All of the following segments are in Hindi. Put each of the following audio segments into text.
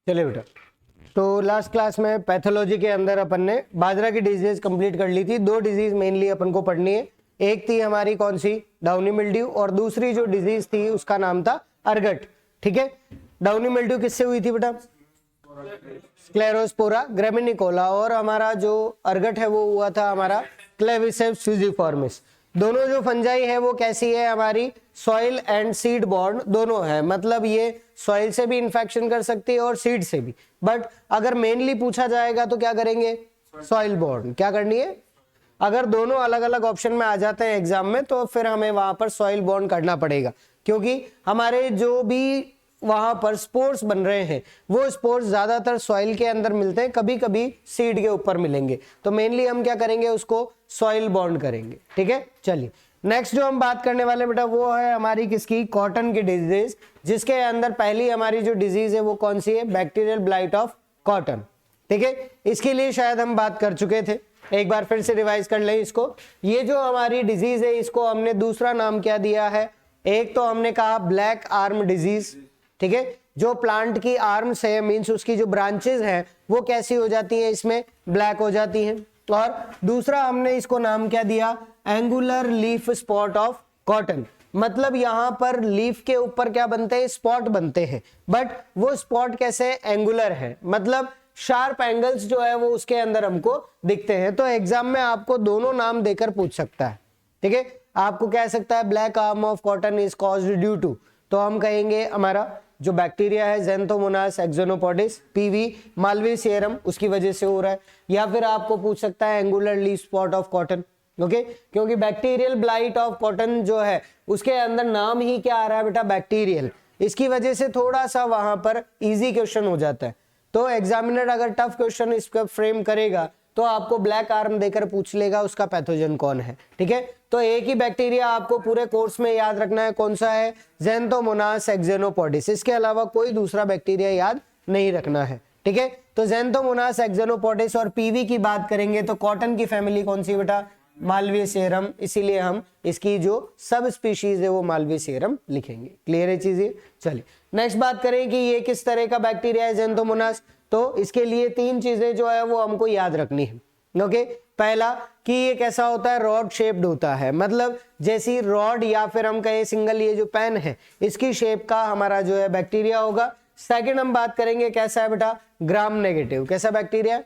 चलिए बेटा, तो लास्ट क्लास में पैथोलॉजी के अंदर अपन ने बाजरा की डिजीज कंप्लीट कर ली थी। दो डिजीज मेनली अपन को पढ़नी है। एक थी हमारी कौन सी, डाउनी मिल्ड्यू, और दूसरी जो डिजीज थी उसका नाम था अर्गट। ठीक है, डाउनी मिल्ड्यू किससे हुई थी बेटा? स्क्लेरोस्पोरा ग्रामिनिकोला, और हमारा जो अर्गट है वो हुआ था हमारा क्लेविसेप्स फ्यूजिफॉर्मिस। दोनों जो फंजाई है वो कैसी है हमारी, सॉइल एंड सीड बॉर्न दोनों है, मतलब ये सॉइल से भी इन्फेक्शन कर सकती है और सीड से भी, बट अगर मेनली पूछा जाएगा तो क्या करेंगे, सॉइल बॉर्न। क्या करनी है, अगर दोनों अलग अलग ऑप्शन में आ जाते हैं एग्जाम में तो फिर हमें वहां पर सॉइल बॉर्न करना पड़ेगा, क्योंकि हमारे जो भी वहां पर स्पोर्स बन रहे हैं वो स्पोर्स ज्यादातर सॉइल के अंदर मिलते हैं, कभी कभी सीड के ऊपर मिलेंगे, तो मेनली हम क्या करेंगे, उसको सॉइल बॉन्ड करेंगे। ठीक है, चलिए नेक्स्ट जो हम बात करने वाले बेटा वो है हमारी किसकी, कॉटन की डिजीज, जिसके अंदर पहली हमारी जो डिजीज है वो कौन सी है, बैक्टीरियल ब्लाइट ऑफ कॉटन। ठीक है, इसके लिए शायद हम बात कर चुके थे, एक बार फिर से रिवाइज कर लें इसको। ये जो हमारी डिजीज है इसको हमने दूसरा नाम क्या दिया है, एक तो हमने कहा ब्लैक आर्म डिजीज। ठीक है, जो प्लांट की आर्म्स है मींस उसकी जो ब्रांचेस हैं वो कैसी हो जाती है, इसमें ब्लैक हो जाती हैं। और दूसरा हमने इसको नाम क्या दिया, angular leaf spot of cotton, मतलब यहां पर लीफ के ऊपर क्या बनते हैं, स्पॉट बनते हैं, बट वो स्पॉट कैसे, एंगुलर है, मतलब शार्प एंगल्स जो है वो उसके अंदर हमको दिखते हैं। तो एग्जाम में आपको दोनों नाम देकर पूछ सकता है। ठीक है, आपको कह सकता है black arm of cotton is caused due to, तो हम कहेंगे हमारा जो बैक्टीरिया है ज़ेंथोमोनास एक्सोनोपोडिस पीवी मालवेसियरम उसकी वजह से हो रहा है, या फिर आपको पूछ सकता है angular leaf spot of cotton. Okay, क्योंकि बैक्टीरियल ब्लाइट ऑफ कॉटन जो है उसके अंदर नाम ही क्या आ रहा है बेटा, बैक्टीरियल, इसकी वजह से थोड़ा सा वहां पर इजी क्वेश्चन हो जाता है। तो एग्जामिनर अगर टफ क्वेश्चन इसका फ्रेम करेगा तो आपको ब्लैक आर्म देकर पूछ लेगा उसका पैथोजन कौन है। ठीक है, तो एक ही बैक्टीरिया आपको पूरे कोर्स में याद रखना है, कौन सा है, ज़ेंथोमोनास एक्सोनोपोडिस, इसके अलावा कोई दूसरा बैक्टीरिया याद नहीं रखना है। ठीक है, तो ज़ेंथोमोनास एक्सोनोपोडिस और पीवी की बात करेंगे तो कॉटन की फैमिली कौन सी बेटा, मालवेसियरम, इसीलिए हम इसकी जो सब स्पीशीज है वो मालवेसियरम लिखेंगे। क्लियर है चीजें। चलिए नेक्स्ट बात करें कि ये किस तरह का बैक्टीरिया है ज़ेंथोमोनास, तो इसके लिए तीन चीजें जो है वो हमको याद रखनी है। ओके, पहला कि ये कैसा होता है, रॉड शेप्ड होता है, मतलब जैसी रॉड या फिर हम कहें सिंगल ये जो पेन है इसकी शेप का हमारा जो है बैक्टीरिया होगा। सेकंड हम बात करेंगे कैसा है बेटा, ग्राम नेगेटिव, कैसा बैक्टीरिया,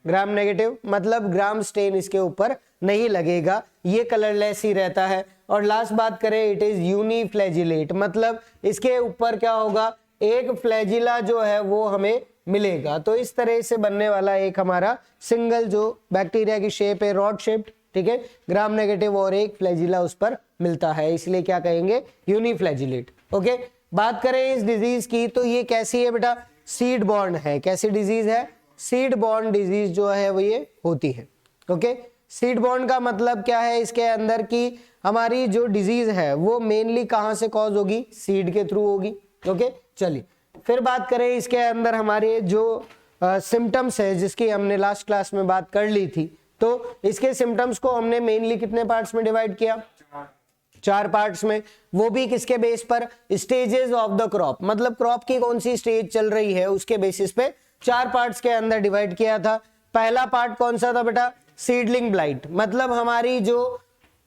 ग्राम नेगेटिव, मतलब ग्राम स्टेन इसके ऊपर नहीं लगेगा, ये कलरलेस ही रहता है। और लास्ट बात करें इट इज यूनिफ्लैजिलेट, मतलब इसके ऊपर क्या होगा, एक फ्लैजिला जो है वो हमें मिलेगा। तो इस तरह से बनने वाला एक हमारा सिंगल जो बैक्टीरिया की शेप है रॉड शेप्ड, ठीक है, ग्राम नेगेटिव, और एक फ्लैजिला उस पर मिलता है, इसलिए क्या कहेंगे, यूनिफ्लैजिलेट। ओके, बात करें इस डिजीज की तो ये कैसी है बेटा, सीड बॉर्न है। कैसी डिजीज है, सीड बॉर्न डिजीज जो है वो ये होती है। ओके, सीड बॉर्न का मतलब क्या है इसके अंदर की हमारी जो डिजीज है वो मेनली कहां से कॉज होगी, सीड के थ्रू होगी। ओके, चलिए फिर बात करें इसके अंदर हमारे जो सिम्टम्स है जिसकी हमने लास्ट क्लास में बात कर ली थी, तो इसके सिम्टम्स को हमने मेनली कितने पार्ट्स में डिवाइड किया, 4 पार्ट्स में, वो भी किसके बेस पर, स्टेजेस ऑफ द क्रॉप, मतलब क्रॉप की कौन सी स्टेज चल रही है उसके बेसिस पे 4 पार्ट्स के अंदर डिवाइड किया था। पहला पार्ट कौन सा था बेटा, सीडलिंग ब्लाइट, मतलब हमारी जो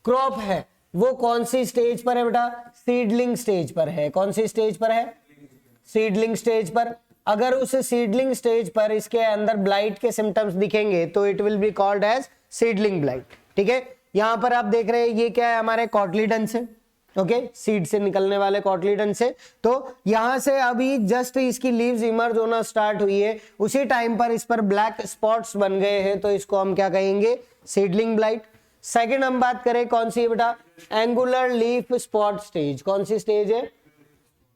क्रॉप है वो कौन सी स्टेज पर है बेटा, सीडलिंग स्टेज पर है। कौन सी स्टेज पर है, सीडलिंग स्टेज पर। अगर उस सीडलिंग स्टेज पर इसके अंदर ब्लाइट के सिम्टम्स दिखेंगे तो it will be called as seedling blight. ठीक है, यहां पर आप देख रहे हैं ये क्या है, हमारे कॉटलीडन्स है। ओके, सीड से निकलने वाले कॉटलीडन्स से, तो यहां से अभी जस्ट इसकी लीव्स इमर्ज होना स्टार्ट हुई है, उसी टाइम पर इस पर ब्लैक स्पॉट्स बन गए हैं, तो इसको हम क्या कहेंगे, सीडलिंग ब्लाइट। सेकेंड हम बात करें कौन सी है बेटा, एंगुलर लीफ स्पॉट स्टेज। कौन सी स्टेज है,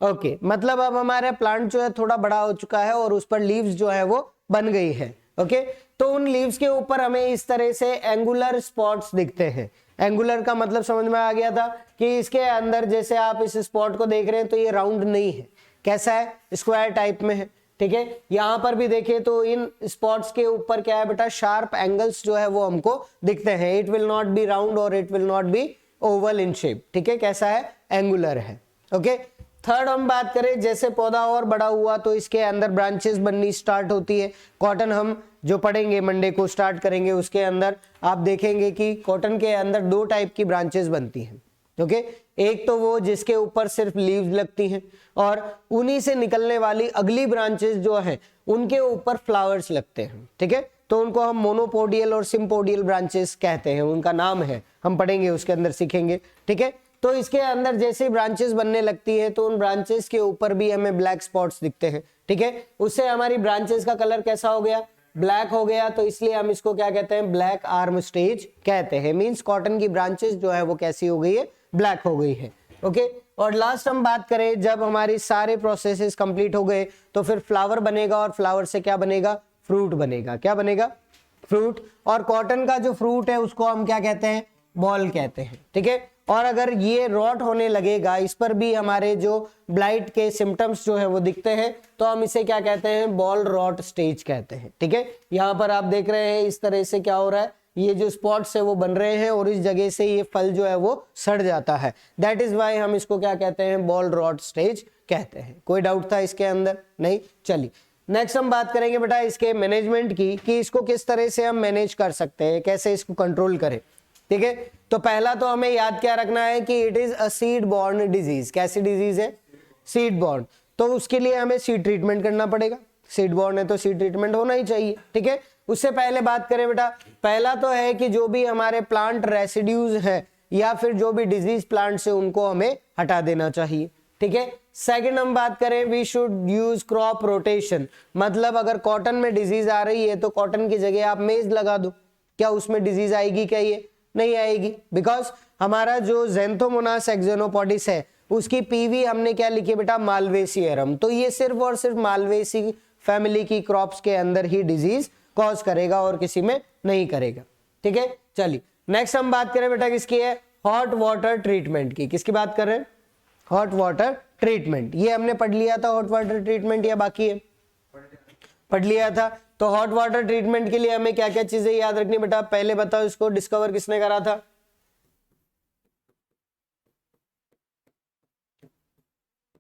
ओके, मतलब अब हमारा प्लांट जो है थोड़ा बड़ा हो चुका है और उस पर लीव्स जो है वो बन गई है। ओके, तो उन लीव्स के ऊपर हमें इस तरह से एंगुलर स्पॉट्स दिखते हैं। एंगुलर का मतलब समझ में आ गया था कि इसके अंदर जैसे आप इस स्पॉट को देख रहे हैं तो ये राउंड नहीं है, कैसा है, स्क्वायर टाइप में है। ठीक है, यहां पर भी देखें तो इन स्पॉट्स के ऊपर क्या है बेटा, शार्प एंगल्स जो है वो हमको दिखते हैं। It will not be round और it will not be oval in shape. ठीक है, कैसा है, एंगुलर है। ओके, थर्ड हम बात करें, जैसे पौधा और बड़ा हुआ तो इसके अंदर ब्रांचेस बननी स्टार्ट होती है। कॉटन हम जो पढ़ेंगे मंडे को स्टार्ट करेंगे, उसके अंदर आप देखेंगे कि कॉटन के अंदर दो टाइप की ब्रांचेस बनती हैं। ओके, एक तो वो जिसके ऊपर सिर्फ लीव्स लगती हैं और उन्हीं से निकलने वाली अगली ब्रांचेस जो है उनके ऊपर फ्लावर्स लगते हैं। ठीक है, तो उनको हम मोनोपोडियल और सिम्पोडियल ब्रांचेस कहते हैं, उनका नाम है, हम पढ़ेंगे उसके अंदर सीखेंगे। ठीक है, तो इसके अंदर जैसे ब्रांचेस बनने लगती है तो उन ब्रांचेस के ऊपर भी हमें ब्लैक स्पॉट्स दिखते हैं। ठीक है, उससे हमारी ब्रांचेस का कलर कैसा हो गया, ब्लैक हो गया, तो इसलिए हम इसको क्या कहते हैं, ब्लैक आर्म स्टेज कहते हैं। मींस कॉटन की ब्रांचेस जो है वो कैसी हो गई है, ब्लैक हो गई है। ओके, और लास्ट हम बात करें, जब हमारी सारे प्रोसेसेस कंप्लीट हो गए तो फिर फ्लावर बनेगा और फ्लावर से क्या बनेगा, फ्रूट बनेगा। क्या बनेगा, फ्रूट। और कॉटन का जो फ्रूट है उसको हम क्या कहते हैं, बॉल कहते हैं। ठीक है, और अगर ये रॉट होने लगेगा, इस पर भी हमारे जो ब्लाइट के सिम्टम्स जो है वो दिखते हैं, तो हम इसे क्या कहते हैं, बॉल रॉट स्टेज कहते हैं। ठीक है, यहाँ पर आप देख रहे हैं इस तरह से क्या हो रहा है, ये जो स्पॉट्स है वो बन रहे हैं और इस जगह से ये फल जो है वो सड़ जाता है। दैट इज वाई हम इसको क्या कहते हैं, बॉल रॉट स्टेज कहते हैं। कोई डाउट था इसके अंदर, नहीं? चलिए नेक्स्ट हम बात करेंगे बेटा इसके मैनेजमेंट की, कि इसको किस तरह से हम मैनेज कर सकते हैं, कैसे इसको कंट्रोल करें। ठीक है, तो पहला तो हमें याद क्या रखना है कि it is a seed borne disease. कैसी डिजीज है, सीड बॉर्न। तो उसके लिए हमें सीड ट्रीटमेंट करना पड़ेगा, सीड बॉर्न है तो सीड ट्रीटमेंट होना ही चाहिए। ठीक है, उससे पहले बात करें बेटा, पहला तो है कि जो भी हमारे प्लांट रेसिड्यूज है या फिर जो भी डिजीज प्लांट से उनको हमें हटा देना चाहिए। ठीक है, सेकंड हम बात करें, we should use crop rotation. मतलब अगर कॉटन में डिजीज आ रही है तो कॉटन की जगह आप मेज लगा दो, क्या उसमें डिजीज आएगी, क्या ये नहीं आएगी? बिकॉज हमारा जो ज़ैंथोमोनास एक्सोनोपोडिस है उसकी पीवी हमने क्या लिखी बेटा, मालवेसियरम। तो ये सिर्फ और सिर्फ मालवेसी फैमिली की क्रॉप्स के अंदर ही डिजीज कॉज करेगा और किसी में नहीं करेगा। ठीक है, चलिए नेक्स्ट हम बात करें बेटा किसकी है, हॉट वाटर ट्रीटमेंट की। किसकी बात कर रहे हैं, हॉट वाटर ट्रीटमेंट। ये हमने पढ़ लिया था हॉट वाटर ट्रीटमेंट या बाकी है, पढ़ लिया था। तो हॉट वाटर ट्रीटमेंट के लिए हमें क्या क्या चीजें याद रखनी बेटा, पहले बताओ इसको डिस्कवर किसने करा था,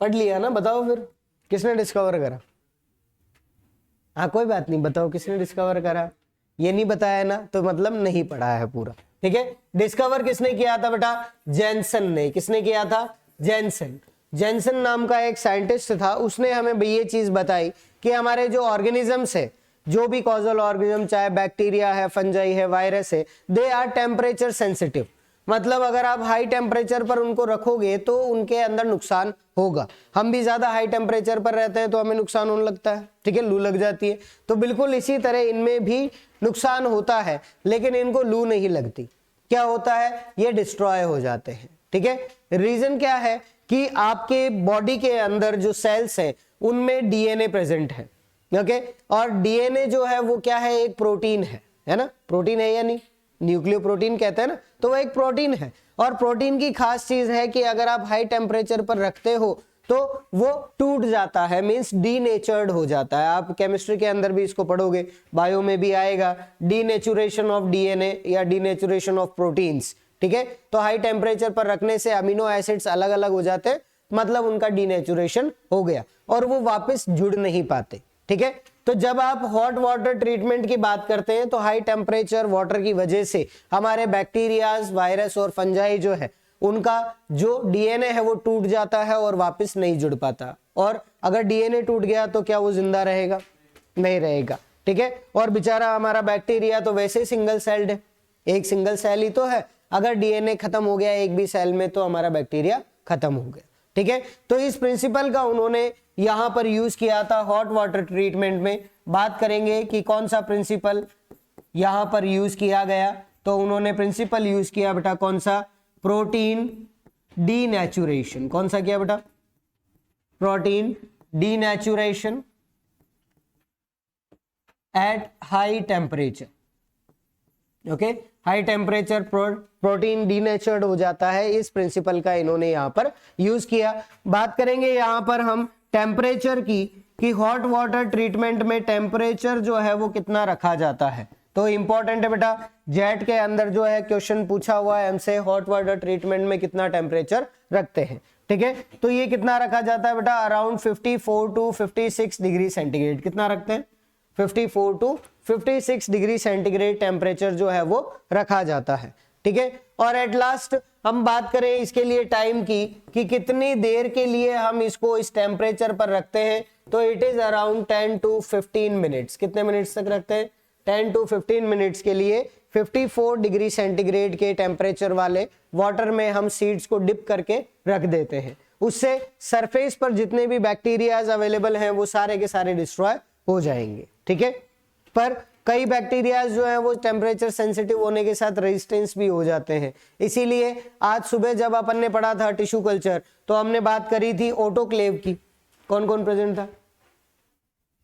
पढ़ लिया ना, बताओ फिर किसने डिस्कवर करा। हाँ कोई बात नहीं, बताओ किसने डिस्कवर करा। ये नहीं बताया ना तो मतलब नहीं पढ़ा है पूरा। ठीक है, डिस्कवर किसने किया था बेटा, जेनसन ने। किसने किया था, जेनसन। जेनसन नाम का एक साइंटिस्ट था, उसने हमें ये चीज बताई कि हमारे जो ऑर्गेनिजम्स है, जो भी कॉजल ऑर्गेनिज्म, चाहे बैक्टीरिया है, फंजाई है, वायरस है, दे आर टेम्परेचर सेंसिटिव। मतलब अगर आप हाई टेम्परेचर पर उनको रखोगे तो उनके अंदर नुकसान होगा। हम भी ज्यादा हाई टेम्परेचर पर रहते हैं तो हमें नुकसान होने लगता है। ठीक है, लू लग जाती है। तो बिल्कुल इसी तरह इनमें भी नुकसान होता है, लेकिन इनको लू नहीं लगती। क्या होता है, ये डिस्ट्रॉय हो जाते हैं। ठीक है, रीजन क्या है कि आपके बॉडी के अंदर जो सेल्स है उनमें डीएनए प्रेजेंट है। ओके, और डीएनए जो है वो क्या है, एक प्रोटीन है ना, प्रोटीन है या नहीं, न्यूक्लियोप्रोटीन कहते हैं ना, तो वो एक प्रोटीन है। और प्रोटीन की खास चीज है कि अगर आप हाई टेम्परेचर पर रखते हो तो वो टूट जाता है, मींस डीनेचर्ड हो जाता है। आप केमिस्ट्री के अंदर भी इसको पढ़ोगे, बायो में भी आएगा, डीनेचुरेशन ऑफ डीएनए या डीनेचुरेशन ऑफ प्रोटीन्स। ठीक है, तो हाई टेम्परेचर पर रखने से अमीनो एसिड्स अलग अलग हो जाते हैं, मतलब उनका डीनेचुरेशन हो गया और वो वापस जुड़ नहीं पाते। ठीक है, तो जब आप हॉट वाटर ट्रीटमेंट की बात करते हैं तो हाई टेम्परेचर वाटर की वजह से हमारे बैक्टीरियाज, वायरस और फंजाई जो है उनका जो डीएनए है वो टूट जाता है और वापस नहीं जुड़ पाता। और अगर डीएनए टूट गया तो क्या वो जिंदा रहेगा, नहीं रहेगा। ठीक है, और बेचारा हमारा बैक्टीरिया तो वैसे सिंगल सेल्ड है, एक सिंगल सेल ही तो है। अगर डीएनए खत्म हो गया एक भी सेल में तो हमारा बैक्टीरिया खत्म हो गया। ठीक है, तो इस प्रिंसिपल का उन्होंने यहां पर यूज किया था हॉट वाटर ट्रीटमेंट में। बात करेंगे कि कौन सा प्रिंसिपल यहां पर यूज किया गया, तो उन्होंने प्रिंसिपल यूज किया बेटा कौन सा, प्रोटीन डीनेचुरेशन। कौन सा किया बेटा, protein denaturation at high temperature. Okay, high temperature protein denatured हो जाता है, इस प्रिंसिपल का इन्होंने यहां पर यूज किया। बात करेंगे यहां पर हम टेम्परेचर की, कि हॉट वाटर ट्रीटमेंट में टेम्परेचर जो है वो कितना रखा जाता है। तो इंपॉर्टेंट है बेटा, जेट के अंदर जो है क्वेश्चन पूछा हुआ है हमसे, हॉट वाटर ट्रीटमेंट में कितना टेम्परेचर रखते हैं। ठीक है। तो ये कितना रखा जाता है बेटा, अराउंड 54 टू 56 डिग्री सेंटीग्रेड। कितना रखते हैं, 54 टू 56 डिग्री सेंटीग्रेड टेम्परेचर जो है वो रखा जाता है, ठीक है। और एट लास्ट हम बात करें इसके लिए टाइम की कि कितनी देर के लिए हम इसको इस टेम्परेचर पर रखते हैं, तो it is around 10 to 15 minutes. कितने मिनट्स तक रखते हैं, 10 टू 15 मिनट्स के लिए 54 डिग्री सेंटीग्रेड के टेम्परेचर वाले वाटर में हम सीड्स को डिप करके रख देते हैं। उससे सरफेस पर जितने भी बैक्टीरियाज अवेलेबल हैं वो सारे के सारे डिस्ट्रॉय हो जाएंगे, ठीक है। पर कई बैक्टीरियाज जो है वो टेम्परेचर सेंसिटिव होने के साथ रेजिस्टेंस भी हो जाते हैं। इसीलिए आज सुबह जब अपन ने पढ़ा था टिश्यू कल्चर, तो हमने बात करी थी ऑटोक्लेव की। कौन कौन प्रेजेंट था,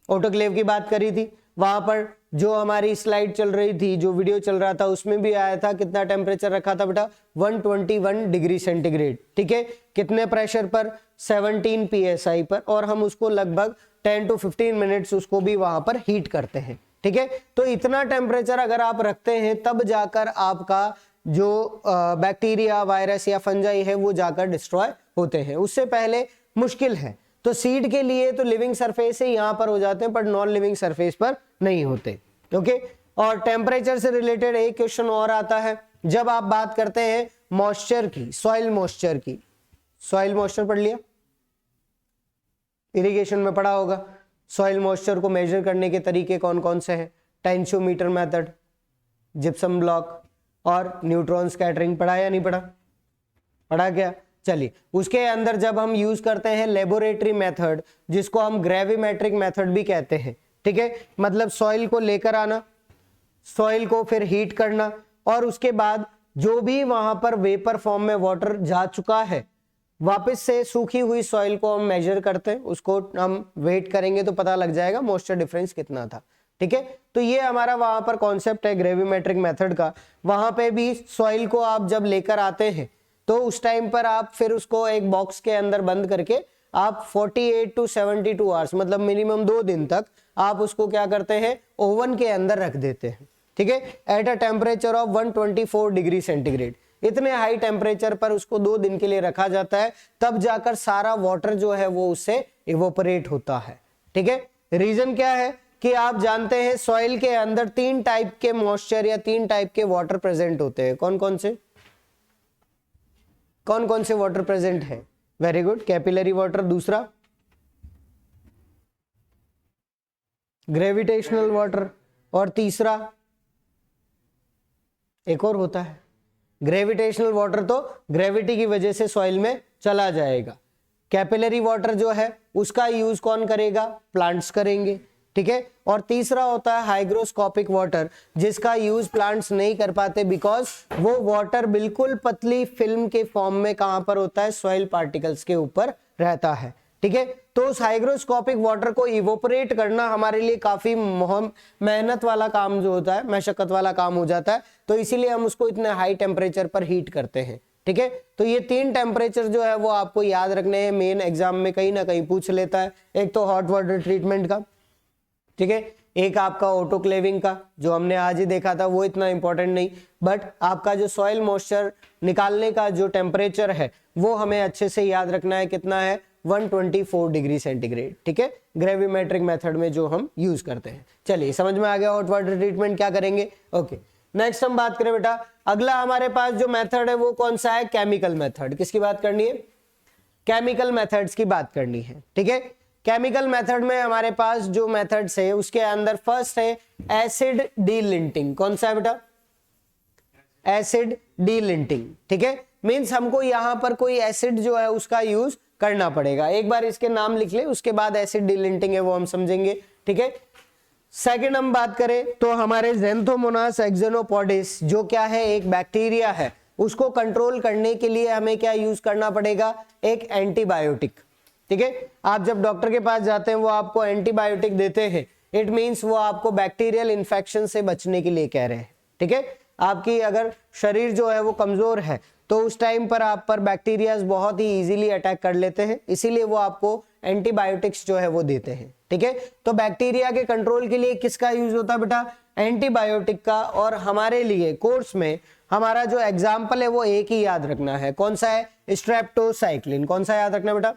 ऑटोक्लेव की बात करी थी। वहां पर जो हमारी स्लाइड चल रही थी, जो वीडियो चल रहा था, उसमें भी आया था कितना टेम्परेचर रखा था बेटा, 121 डिग्री सेंटीग्रेड, ठीक है। कितने प्रेशर पर, 17 psi पर, और हम उसको लगभग 10 टू 15 मिनट्स उसको भी वहां पर हीट करते हैं, ठीक है। तो इतना टेम्परेचर अगर आप रखते हैं तब जाकर आपका जो बैक्टीरिया, वायरस या फंजाई है वो जाकर डिस्ट्रॉय होते हैं, उससे पहले मुश्किल है। तो सीड के लिए तो लिविंग सरफेस से यहां पर हो जाते हैं, पर नॉन लिविंग सरफेस पर नहीं होते, ओके। और टेम्परेचर से रिलेटेड एक क्वेश्चन और आता है, जब आप बात करते हैं मॉइस्चर की, सॉइल मॉइस्चर की। सॉइल मॉइस्चर पढ़ लिया, इरिगेशन में पढ़ा होगा। सॉइल मॉइस्चर को मेजर करने के तरीके कौन कौन से हैं, टेंशियोमीटर मेथड, जिप्सम ब्लॉक और न्यूट्रॉन स्कैटरिंग। पढ़ा या नहीं पढ़ा, पढ़ा क्या, चलिए। उसके अंदर जब हम यूज करते हैं लेबोरेटरी मेथड, जिसको हम ग्रेविमेट्रिक मेथड भी कहते हैं, ठीक है। मतलब सॉइल को लेकर आना, सॉइल को फिर हीट करना, और उसके बाद जो भी वहां पर वेपर फॉर्म में वाटर जा चुका है, वापस से सूखी हुई सॉइल को हम मेजर करते हैं, उसको हम वेट करेंगे तो पता लग जाएगा मॉइस्चर डिफरेंस कितना था, ठीक है। तो ये हमारा वहां पर कॉन्सेप्ट है ग्रेविमेट्रिक मेथड का। वहां पे भी सॉइल को आप जब लेकर आते हैं तो उस टाइम पर आप फिर उसको एक बॉक्स के अंदर बंद करके आप 48 टू 72 आवर्स, मतलब मिनिमम 2 दिन तक आप उसको क्या करते हैं, ओवन के अंदर रख देते हैं, ठीक है, at a temperature of 124 degree centigrade. इतने हाई टेम्परेचर पर उसको 2 दिन के लिए रखा जाता है, तब जाकर सारा वाटर जो है वो उससे इवोपरेट होता है, ठीक है। रीजन क्या है कि आप जानते हैं सॉइल के अंदर 3 टाइप के मॉइस्चर या 3 टाइप के वाटर प्रेजेंट होते हैं। कौन कौन से, कौन कौन से वाटर प्रेजेंट है, वेरी गुड, कैपिलरी वाटर, दूसरा ग्रेविटेशनल वाटर, और तीसरा एक और होता है ग्रेविटेशनल वाटर, तो ग्रेविटी की वजह से सॉइल में चला जाएगा। कैपिलरी वाटर जो है उसका यूज कौन करेगा, प्लांट्स करेंगे, ठीक है। और तीसरा होता है हाइग्रोस्कोपिक वाटर, जिसका यूज प्लांट्स नहीं कर पाते बिकॉज वो वाटर बिल्कुल पतली फिल्म के फॉर्म में कहां पर होता है, सॉइल पार्टिकल्स के ऊपर रहता है, ठीक है। तो उस हाइग्रोस्कोपिक वाटर को इवोपरेट करना हमारे लिए काफी मेहनत वाला काम जो होता है, मशक्कत वाला काम हो जाता है, तो इसीलिए हम उसको इतने हाई टेम्परेचर पर हीट करते हैं, ठीक है। तो ये 3 टेम्परेचर जो है वो आपको याद रखने हैं, मेन एग्जाम में कहीं ना कहीं पूछ लेता है। एक तो हॉट वाटर ट्रीटमेंट का, ठीक है, एक आपका ऑटोक्लेविंग का जो हमने आज ही देखा था, वो इतना इंपॉर्टेंट नहीं, बट आपका जो सॉइल मॉइस्चर निकालने का जो टेम्परेचर है वो हमें अच्छे से याद रखना है, कितना है, 124 डिग्री सेंटीग्रेड, ठीक है, ग्रेविमेट्रिक मेथड में जो हम यूज करते हैं। चलिए समझ में आ गया हॉट वाटर ट्रीटमेंट क्या करेंगे, ओके। नेक्स्ट हम बात करें बेटा, अगला हमारे पास जो मेथड है वो कौन सा है, केमिकल मेथड। किसकी बात करनी है, केमिकल मेथड्स की बात करनी है, ठीक है। केमिकल मेथड में हमारे पास जो मेथड्स है उसके अंदर फर्स्ट है एसिड डीलिंटिंग। कौन सा है बेटा, एसिड डीलिंटिंग, ठीक है। मींस हमको यहां पर कोई एसिड जो है उसका यूज करना पड़ेगा। एक बार इसके नाम लिख ले, उसके बाद एसिड डीलिंटिंग है वो हम समझेंगे, ठीक है। सेकंड हम बात करें तो हमारे ज़ेंथोमोनास एक्सोनोपोडिस जो क्या है, एक बैक्टीरिया है, उसको कंट्रोल करने के लिए हमें क्या यूज करना पड़ेगा, एक एंटीबायोटिक, ठीक है। आप जब डॉक्टर के पास जाते हैं वो आपको एंटीबायोटिक देते हैं, इट मींस वो आपको बैक्टीरियल इन्फेक्शन से बचने के लिए कह रहे हैं, ठीक है। आपकी अगर शरीर जो है वो कमजोर है तो उस टाइम पर आप पर बैक्टीरियाज बहुत ही इजीली अटैक कर लेते हैं, इसीलिए वो आपको एंटीबायोटिक्स जो है वो देते हैं, ठीक है। तो बैक्टीरिया के कंट्रोल के लिए किसका यूज होता है बेटा, एंटीबायोटिक का। और हमारे लिए कोर्स में हमारा जो एग्जाम्पल है वो एक ही याद रखना है, कौन सा है, स्ट्रेप्टोसाइक्लिन। कौन सा याद रखना बेटा,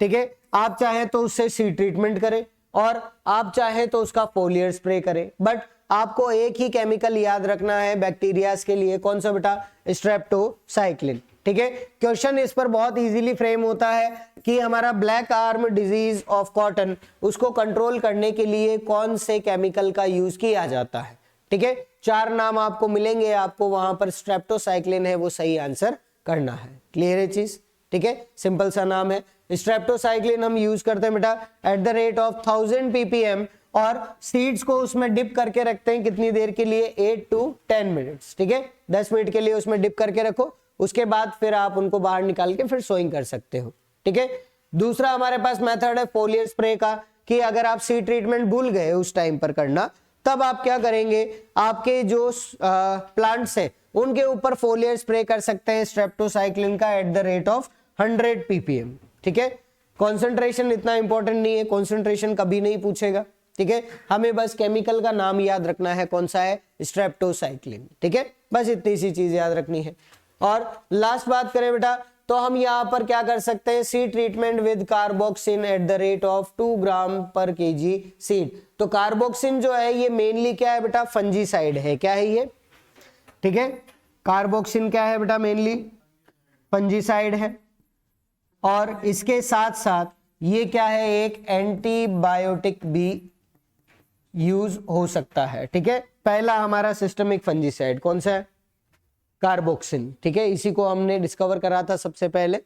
ठीक है। आप चाहे तो उससे सीड ट्रीटमेंट करें और आप चाहे तो उसका फोलियर स्प्रे करें, बट आपको एक ही केमिकल याद रखना है बैक्टीरियाज के लिए, कौन सा बेटा, स्ट्रेप्टोसाइक्लिन, ठीक है। क्वेश्चन इस पर बहुत इजीली फ्रेम होता है कि हमारा black arm disease of cotton, उसको कंट्रोल करने के लिए कौन से केमिकल का यूज किया जाता है, ठीक है। 4 नाम आपको मिलेंगे, आपको वहां पर स्ट्रेप्टोसाइक्लिन है वो सही आंसर करना है। क्लियर है चीज, ठीक है, सिंपल सा नाम है। स्ट्रेप्टोसाइक्लिन हम यूज करते हैं बेटा at the rate of 1000 ppm और सीड्स को उसमें डिप करके रखते हैं कितनी देर के लिए, 8 to 10 मिनट्स, ठीक है। 10 मिनट के लिए उसमें डिप करके रखो, उसके बाद फिर आप उनको बाहर निकाल के फिर सोइंग कर सकते हो, ठीक है। दूसरा हमारे पास मेथड है फोलियर स्प्रे का, कि अगर आप सीड ट्रीटमेंट भूल गए उस टाइम पर करना, तब आप क्या करेंगे, आपके जो प्लांट्स है उनके ऊपर फोलियर स्प्रे कर सकते हैं स्ट्रेप्टोसाइक्लिन का at the rate of 100 ppm, ठीक है। कॉन्सेंट्रेशन इतना इंपॉर्टेंट नहीं है, कॉन्सेंट्रेशन कभी नहीं पूछेगा, ठीक है। हमें बस केमिकल का नाम याद रखना है, कौन सा है, स्ट्रेप्टोसाइक्लिन, ठीक है। बस इतनी सी चीज याद रखनी है। और लास्ट बात करें बेटा तो हम यहाँ पर क्या कर सकते हैं, seed treatment with carboxin at the rate of 2 ग्राम पर केजी सीड। तो कार्बोक्सिन जो है ये मेनली क्या है बेटा, फंजीसाइड है, क्या है ये, ठीक है। कार्बोक्सिन क्या है बेटा, मेनली फंजीसाइड है, और इसके साथ साथ ये क्या है, एक एंटीबायोटिक भी यूज हो सकता है, ठीक है। पहला हमारा सिस्टमिक फंजीसाइड कौन सा है, कार्बोक्सिन, ठीक है। इसी को हमने डिस्कवर करा था सबसे पहले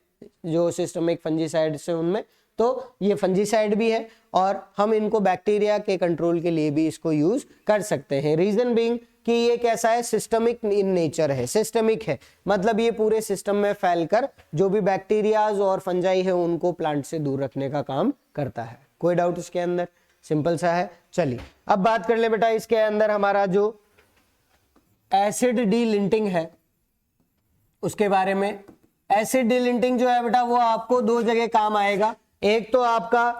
जो सिस्टमिक फंजीसाइड से उनमें, तो ये फंजीसाइड भी है और हम इनको बैक्टीरिया के कंट्रोल के लिए भी इसको यूज कर सकते हैं। रीजन बीइंग कि ये कैसा है, सिस्टमिक इन नेचर है, सिस्टमिक है मतलब ये पूरे सिस्टम में फैलकर जो भी बैक्टीरियाज और फंजाई है उनको प्लांट से दूर रखने का काम करता है। कोई डाउट इसके अंदर, सिंपल सा है। चलिए अब बात कर ले बेटा इसके अंदर हमारा जो एसिड डी-लिंटिंग है उसके बारे में। एसिड डी-लिंटिंग जो है बेटा वो आपको 2 जगह काम आएगा, एक तो आपका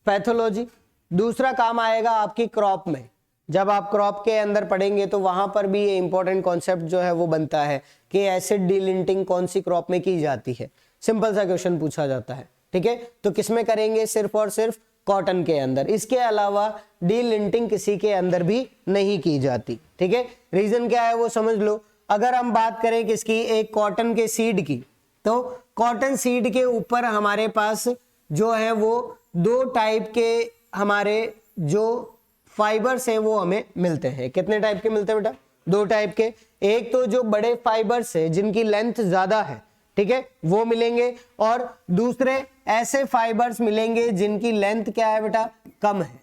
पैथोलॉजी, दूसरा काम आएगा आपकी क्रॉप में। जब आप क्रॉप के अंदर पढ़ेंगे तो वहां पर भी ये इंपॉर्टेंट कॉन्सेप्ट जो है वो बनता है कि एसिड डी-लिंटिंग कौन सी क्रॉप में की जाती है, सिंपल सा क्वेश्चन पूछा जाता है, ठीक है। तो किसमें करेंगे, सिर्फ और सिर्फ कॉटन के अंदर, इसके अलावा डी-लिंटिंग किसी के अंदर भी नहीं की जाती, ठीक है। रीजन क्या है वो समझ लो। अगर हम बात करें किसकी, एक कॉटन के सीड की, तो कॉटन सीड के ऊपर हमारे पास जो है वो 2 टाइप के हमारे जो फाइबर्स हैं वो हमें मिलते हैं। कितने टाइप के मिलते हैं बेटा, 2 टाइप के। एक तो जो बड़े फाइबर्स है जिनकी लेंथ ज्यादा है, ठीक है, वो मिलेंगे, और दूसरे ऐसे फाइबर्स मिलेंगे जिनकी लेंथ क्या है बेटा, कम है,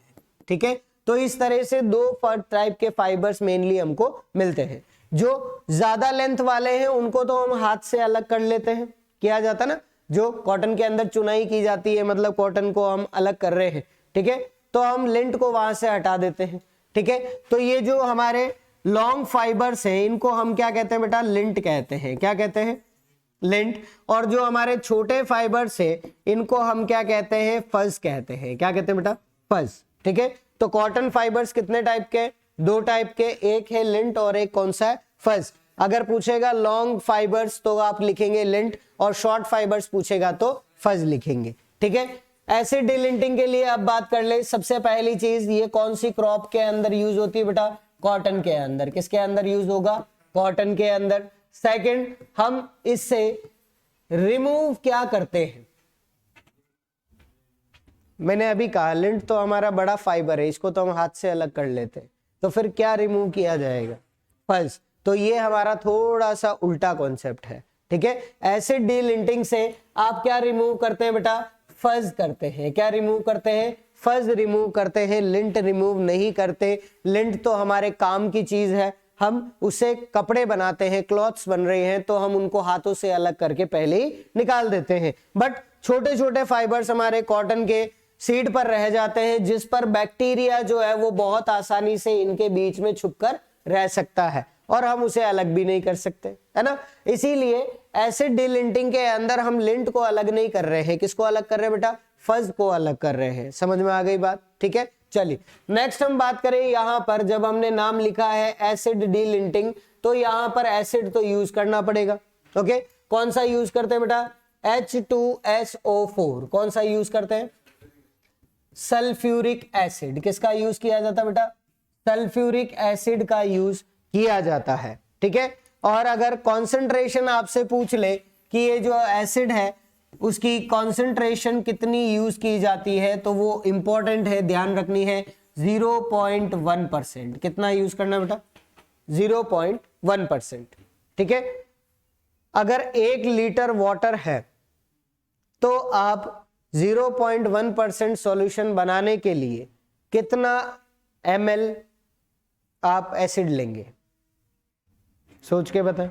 ठीक है। तो इस तरह से 2 टाइप के फाइबर्स मेनली हमको मिलते हैं। जो ज्यादा लेंथ वाले हैं उनको तो हम हाथ से अलग कर लेते हैं, किया जाता ना, जो कॉटन के अंदर चुनाई की जाती है, मतलब कॉटन को हम अलग कर रहे हैं, ठीक है, तो हम लिंट को वहां से हटा देते हैं, ठीक है। तो ये जो हमारे लॉन्ग फाइबर्स हैं इनको हम क्या कहते हैं बेटा, लिंट कहते हैं। क्या कहते हैं, लिंट। और जो हमारे छोटे फाइबर्स है इनको हम क्या कहते हैं, फज कहते हैं। क्या कहते हैं बेटा, फज, ठीक है। तो कॉटन फाइबर्स कितने टाइप के, 2 टाइप के, एक है लिंट और एक कौन सा है, फज। अगर पूछेगा लॉन्ग फाइबर्स तो आप लिखेंगे लिंट, और शॉर्ट फाइबर्स पूछेगा तो फज लिखेंगे, ठीक है। एसिड डी-लिंटिंग के लिए अब बात कर ले। सबसे पहली चीज, ये कौन सी क्रॉप के अंदर यूज होती है बेटा, कॉटन के अंदर। किसके अंदर यूज होगा, कॉटन के अंदर। सेकंड, हम इससे रिमूव क्या करते हैं, मैंने अभी कहा लिंट तो हमारा बड़ा फाइबर है, इसको तो हम हाथ से अलग कर लेते हैं, तो फिर क्या रिमूव किया जाएगा, फज। तो ये हमारा थोड़ा सा उल्टा कॉन्सेप्ट है, ठीक है। एसिड डी-लिंटिंग से आप क्या रिमूव करते हैं बेटा, फज करते हैं। क्या रिमूव करते हैं, फज रिमूव करते हैं, लिंट रिमूव नहीं करते। लिंट तो हमारे काम की चीज है, हम उससे कपड़े बनाते हैं, क्लॉथ्स बन रहे हैं तो हम उनको हाथों से अलग करके पहले ही निकाल देते हैं। बट छोटे छोटे फाइबर्स हमारे कॉटन के सीड पर रह जाते हैं, जिस पर बैक्टीरिया जो है वो बहुत आसानी से इनके बीच में छुपकर रह सकता है और हम उसे अलग भी नहीं कर सकते, है ना। इसीलिए एसिड डी-लिंटिंग के अंदर हम लिंट को अलग नहीं कर रहे हैं, किसको अलग कर रहे हैं बेटा, फज को अलग कर रहे हैं। समझ में आ गई बात, ठीक है। चलिए नेक्स्ट हम बात करें, यहां पर जब हमने नाम लिखा है एसिड डी-लिंटिंग, तो यहां पर एसिड तो यूज करना पड़ेगा। ओके, कौन सा यूज करते हैं बेटा? H2SO4। कौन सा यूज करते हैं? Sulphuric acid. किसका यूज किया जाता है बेटा? सल्फ्यूरिक एसिड का यूज किया जाता है। ठीक है, और अगर कॉन्सेंट्रेशन आपसे पूछ ले कि ये जो एसिड है उसकी कॉन्सेंट्रेशन कितनी यूज की जाती है, तो वो इंपॉर्टेंट है, ध्यान रखनी है, 0.1%। कितना यूज करना बेटा? 0.1%। ठीक है, अगर 1 लीटर वाटर है तो आप 0.1% सॉल्यूशन बनाने के लिए कितना ml आप एसिड लेंगे? सोच के बताएं।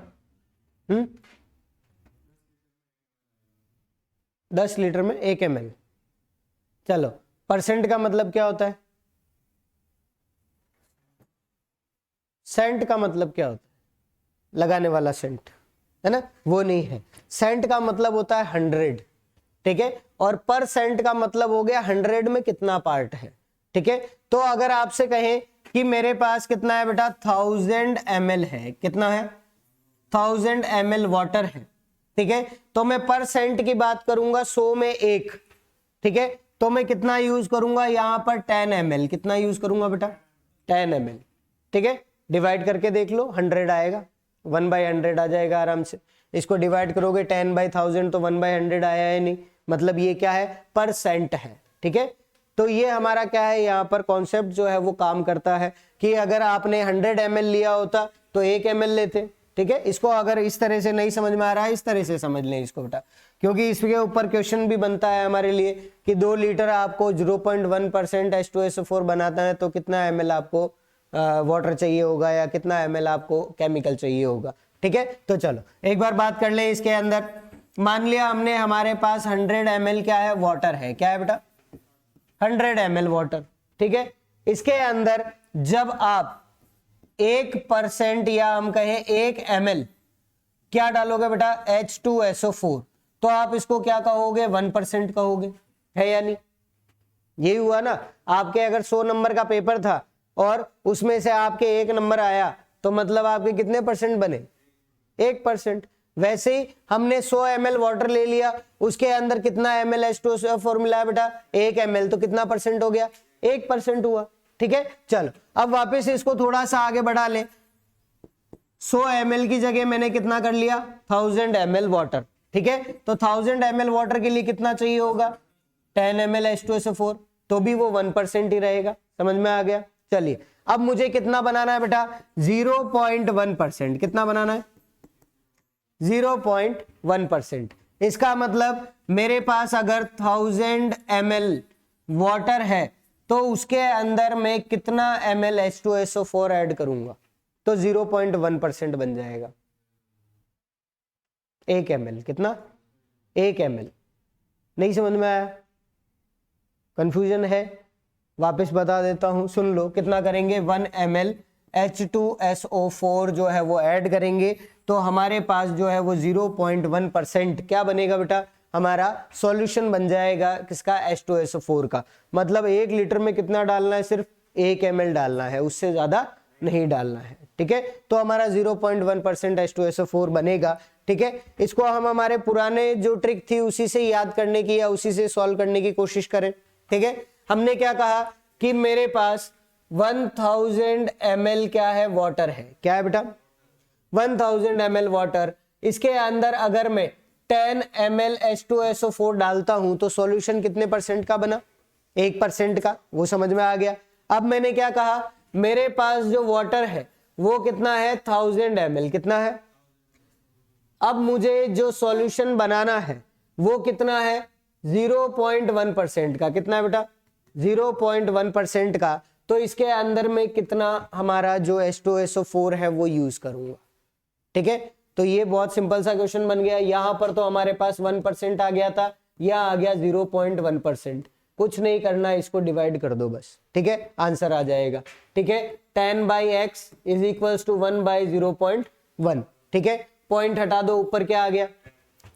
10 लीटर में 1 ml। चलो, परसेंट का मतलब क्या होता है? सेंट का मतलब क्या होता है? लगाने वाला सेंट, है ना? वो नहीं है। सेंट का मतलब होता है 100। ठीक है, और पर सेंट का मतलब हो गया 100 में कितना पार्ट है। ठीक है, तो अगर आपसे कहें कि मेरे पास कितना है बेटा? 1000 ml है। कितना है? 1000 ml वाटर है। ठीक है, तो मैं पर सेंट की बात करूंगा, 100 में 1। ठीक है, तो मैं कितना यूज करूंगा यहां पर? 10 ml। कितना यूज करूंगा बेटा? 10 ml। ठीक है, डिवाइड करके देख लो, 100 आएगा, 1/100 आ जाएगा आराम से। इसको डिवाइड करोगे 10/1000 तो 1/100 आया है नहीं, मतलब ये क्या है? परसेंट है। ठीक है, तो ये हमारा क्या है, यहाँ पर कॉन्सेप्ट जो है वो काम करता है कि अगर आपने 100 ml लिया होता तो 1 ml लेते। ठीक है, इसको अगर इस तरह से नहीं समझ में आ रहा है, इस तरह से समझ लें इसको बेटा, क्योंकि इसके ऊपर क्वेश्चन भी बनता है हमारे लिए कि 2 लीटर आपको 0.1% H2SO4 बनाता है तो कितना ml आपको वाटर चाहिए होगा, या कितना ml आपको केमिकल चाहिए होगा। ठीक है, तो चलो एक बार बात कर लें इसके अंदर। मान लिया हमने, हमारे पास 100 ml क्या है? वाटर है। क्या है बेटा? 100 ml वाटर। ठीक है, इसके अंदर जब आप 1% या हम कहें 1 ml क्या डालोगे बेटा? H2SO4, तो आप इसको क्या कहोगे? 1% कहोगे, है या नहीं? यही हुआ ना। आपके अगर 100 नंबर का पेपर था और उसमें से आपके 1 नंबर आया तो मतलब आपके कितने परसेंट बने? 1%। वैसे ही हमने 100 ml वाटर ले लिया, उसके अंदर कितना ml H2SO4 मिला है बेटा? 1 ml, तो कितना परसेंट हो गया? 1% हुआ। ठीक है, चलो अब वापस इसको थोड़ा सा आगे बढ़ा ले। 100 ml की जगह मैंने कितना कर लिया? 1000 ml वाटर। ठीक है, तो 1000 ml वाटर के लिए कितना चाहिए होगा? 10 ml H2SO4, तो भी वो 1% ही रहेगा। समझ में आ गया? चलिए, अब मुझे कितना बनाना है बेटा? 0.1%। कितना बनाना है? 0.1%। इसका मतलब मेरे पास अगर 1000 ml वाटर है तो उसके अंदर मैं कितना ml H2SO4 ऐड करूंगा? तो 0.1% बन जाएगा। 1 ml। कितना? 1 ml। नहीं समझ में आया? कंफ्यूजन है? वापस बता देता हूं, सुन लो। कितना करेंगे? 1 ml H2SO4 जो है वो ऐड करेंगे तो हमारे पास जो है वो 0.1% क्या बनेगा बेटा? हमारा सॉल्यूशन बन जाएगा। किसका? H2SO4 का। मतलब 1 लीटर में कितना डालना है? सिर्फ 1 ml डालना है, उससे ज्यादा नहीं डालना है। ठीक है, तो हमारा 0.1% H2SO4 बनेगा। ठीक है, इसको हम हमारे पुराने जो ट्रिक थी उसी से याद करने की या उसी से सॉल्व करने की कोशिश करें। ठीक है, हमने क्या कहा कि मेरे पास 1000 ml क्या है? वाटर है। क्या है बेटा? 1000 ml वाटर। इसके अंदर अगर मैं 10 ml H2SO4 डालता हूं तो सॉल्यूशन कितने परसेंट का बना? 1% का। वो समझ में आ गया। अब मैंने क्या कहा? मेरे पास जो वाटर है वो कितना है? 1000 ml। कितना है? अब मुझे जो सॉल्यूशन बनाना है वो कितना है? 0.1% का। कितना है बेटा? 0.1% का। तो इसके अंदर में कितना हमारा जो H2SO4 है वो यूज करूंगा। ठीक है, तो ये बहुत सिंपल सा क्वेश्चन बन गया। यहां पर तो हमारे पास 1% आ गया था, यहां आ गया 0.1%। कुछ नहीं करना, इसको डिवाइड कर दो बस। ठीक है, आंसर आ जाएगा। ठीक है, 10/x इज इक्वल्स टू 1/0.1। ठीक है, पॉइंट हटा दो, ऊपर क्या आ गया?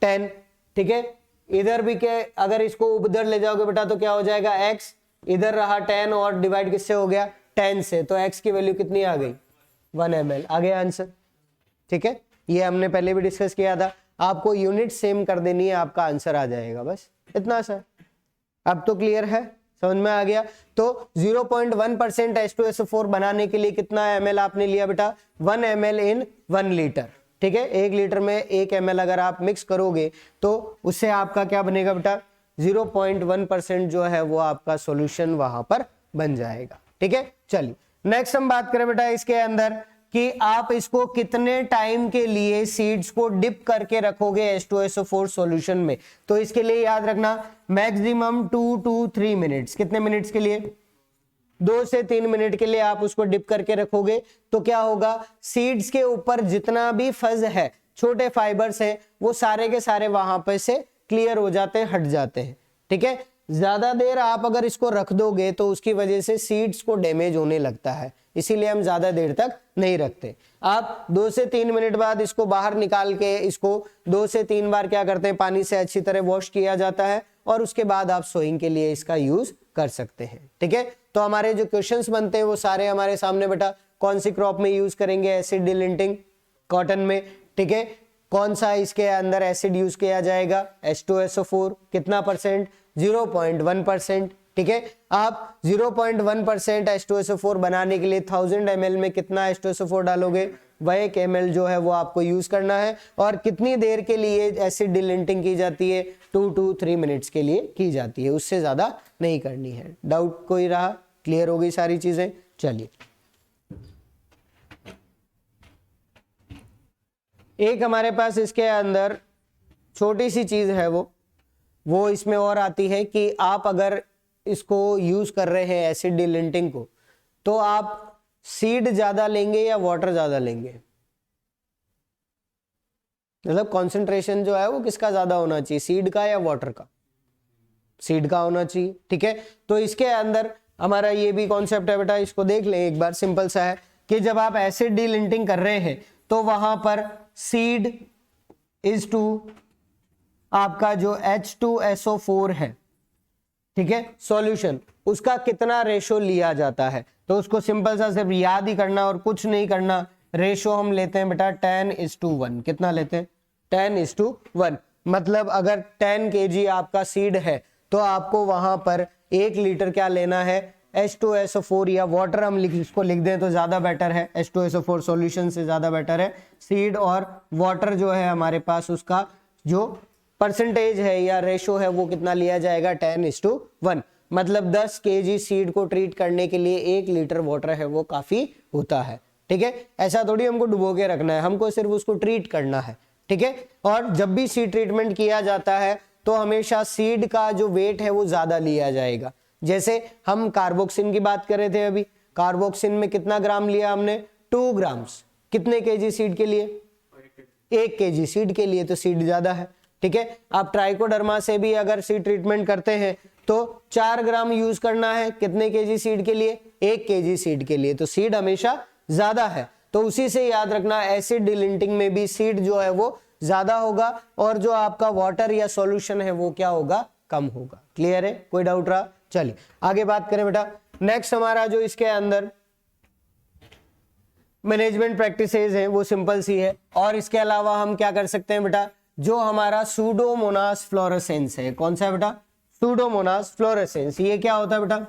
10। ठीक है, इधर भी के अगर इसको उधर ले जाओगे बेटा तो क्या हो जाएगा? x। इधर रहा 10 और डिवाइड किससे हो गया? 10 से, तो x की वैल्यू कितनी आ गई? 1 ml। आ गया आंसर। ठीक है, ये हमने पहले भी डिस्कस किया था। आपको यूनिट सेम कर देनी है, आपका आंसर आ जाएगा, बस इतना सा। अब तो क्लियर है, समझ में आ गया। तो 0.1% H2SO4 बनाने के लिए कितना ml आपने लिया बेटा? 1 ml इन 1 लीटर, ठीक है। 1 लीटर में 1 ml अगर आप मिक्स करोगे तो उससे आपका क्या बनेगा बेटा? 0.1% जो है वो आपका सॉल्यूशन वहां पर बन जाएगा, ठीक है। चलिए नेक्स्ट हम बात करें बेटा इसके अंदर कि आप इसको कितने टाइम के लिए सीड्स को डिप करके रखोगे H2SO4 सॉल्यूशन में। तो इसके लिए याद रखना मैक्सिमम 2 to 3 मिनट्स। कितने मिनट्स के लिए? 2 से 3 मिनट के लिए आप उसको डिप करके रखोगे तो क्या होगा? सीड्स के ऊपर जितना भी फज है, छोटे फाइबर्स है, वो सारे के सारे वहां पर से क्लियर हो जाते हैं, हट जाते हैं, ठीक है। ज्यादा देर आप अगर इसको रख दोगे तो उसकी वजह से सीड्स को डैमेज होने लगता है, इसीलिए हम ज्यादा देर तक नहीं रखते। आप 2 से 3 मिनट बाद इसको बाहर निकाल के इसको 2 से 3 बार क्या करते हैं, पानी से अच्छी तरह वॉश किया जाता है और उसके बाद आप सोइंग के लिए इसका यूज कर सकते हैं, ठीक है। तो हमारे जो क्वेश्चंस बनते हैं वो सारे हमारे सामने बेटा कौन सी क्रॉप में यूज करेंगे? एसिड डिलिंटिंग, कॉटन में, ठीक है। कौन सा इसके अंदर एसिड यूज किया जाएगा? H2SO4, कितना परसेंट? 0.1%, ठीक है। आप 0.1% H2SO4 बनाने के लिए 1000 ml में कितना H2SO4 डालोगे? 1 ml जो है वो आपको यूज करना है। और कितनी देर के लिए एसिड डिलिंटिंग की जाती है? 2 to 3 मिनट्स के लिए की जाती है, उससे ज्यादा नहीं करनी है। डाउट कोई रहा? क्लियर हो गई सारी चीजें? चलिए एक हमारे पास इसके अंदर छोटी सी चीज है वो इसमें और आती है कि आप अगर इसको यूज कर रहे हैं एसिड डिलिंटिंग को, तो आप सीड ज्यादा लेंगे या वाटर ज्यादा लेंगे? मतलब कंसंट्रेशन जो है वो किसका ज्यादा होना चाहिए, सीड का या वाटर का? सीड का होना चाहिए, ठीक है। तो इसके अंदर हमारा ये भी कॉन्सेप्ट है बेटा, इसको देख लें एक बार, सिंपल सा है कि जब आप एसिड डिलिंटिंग कर रहे हैं तो वहां पर सीड इज टू आपका जो H2SO4 है, ठीक है, सॉल्यूशन, उसका कितना रेशो लिया जाता है। तो उसको सिंपल सा सिर्फ याद ही करना और कुछ नहीं करना। रेशो हम लेते हैं बेटा 10:1। कितना लेते हैं? 10:1। मतलब अगर 10 kg आपका सीड है तो आपको वहां पर 1 लीटर क्या लेना है? H2SO4 या वाटर हम इसको लिख दें तो ज्यादा बेटर है, H2SO4 सॉल्यूशन से ज्यादा बेटर है। सीड और वाटर जो है हमारे पास उसका जो परसेंटेज है या रेशो है वो कितना लिया जाएगा? 10:1। मतलब 10 kg सीड को ट्रीट करने के लिए 1 लीटर वाटर है वो काफी होता है, ठीक है। ऐसा थोड़ी हमको डुबो के रखना है, हमको सिर्फ उसको ट्रीट करना है, ठीक है। और जब भी सीड ट्रीटमेंट किया जाता है तो हमेशा सीड का जो वेट है वो ज्यादा लिया जाएगा। जैसे हम कार्बोक्सिन की बात कर रहे थे अभी, कार्बोक्सिन में कितना ग्राम लिया हमने? 2 ग्राम्स। कितने केजी सीड के लिए? 1 kg सीड के लिए, तो सीड ज्यादा है, ठीक है। आप ट्राइकोडर्मा से भी अगर सीड ट्रीटमेंट करते हैं तो 4 ग्राम यूज करना है। कितने केजी सीड के लिए? 1 kg सीड के लिए, तो सीड हमेशा ज्यादा है। तो उसी से याद रखना एसिड डिलिंटिंग में भी सीड जो है वो ज्यादा होगा और जो आपका वाटर या सॉल्यूशन है वो क्या होगा? कम होगा। क्लियर है? कोई डाउट रहा? चलिए आगे बात करें बेटा। नेक्स्ट हमारा जो इसके अंदर मैनेजमेंट प्रैक्टिसेस है वो सिंपल सी है। और इसके अलावा हम क्या कर सकते हैं बेटा? जो हमारा सूडोमोनास फ्लोरेसेंस है, कौन सा है बेटा? Pseudomonas fluorescence. ये क्या होता है बेटा?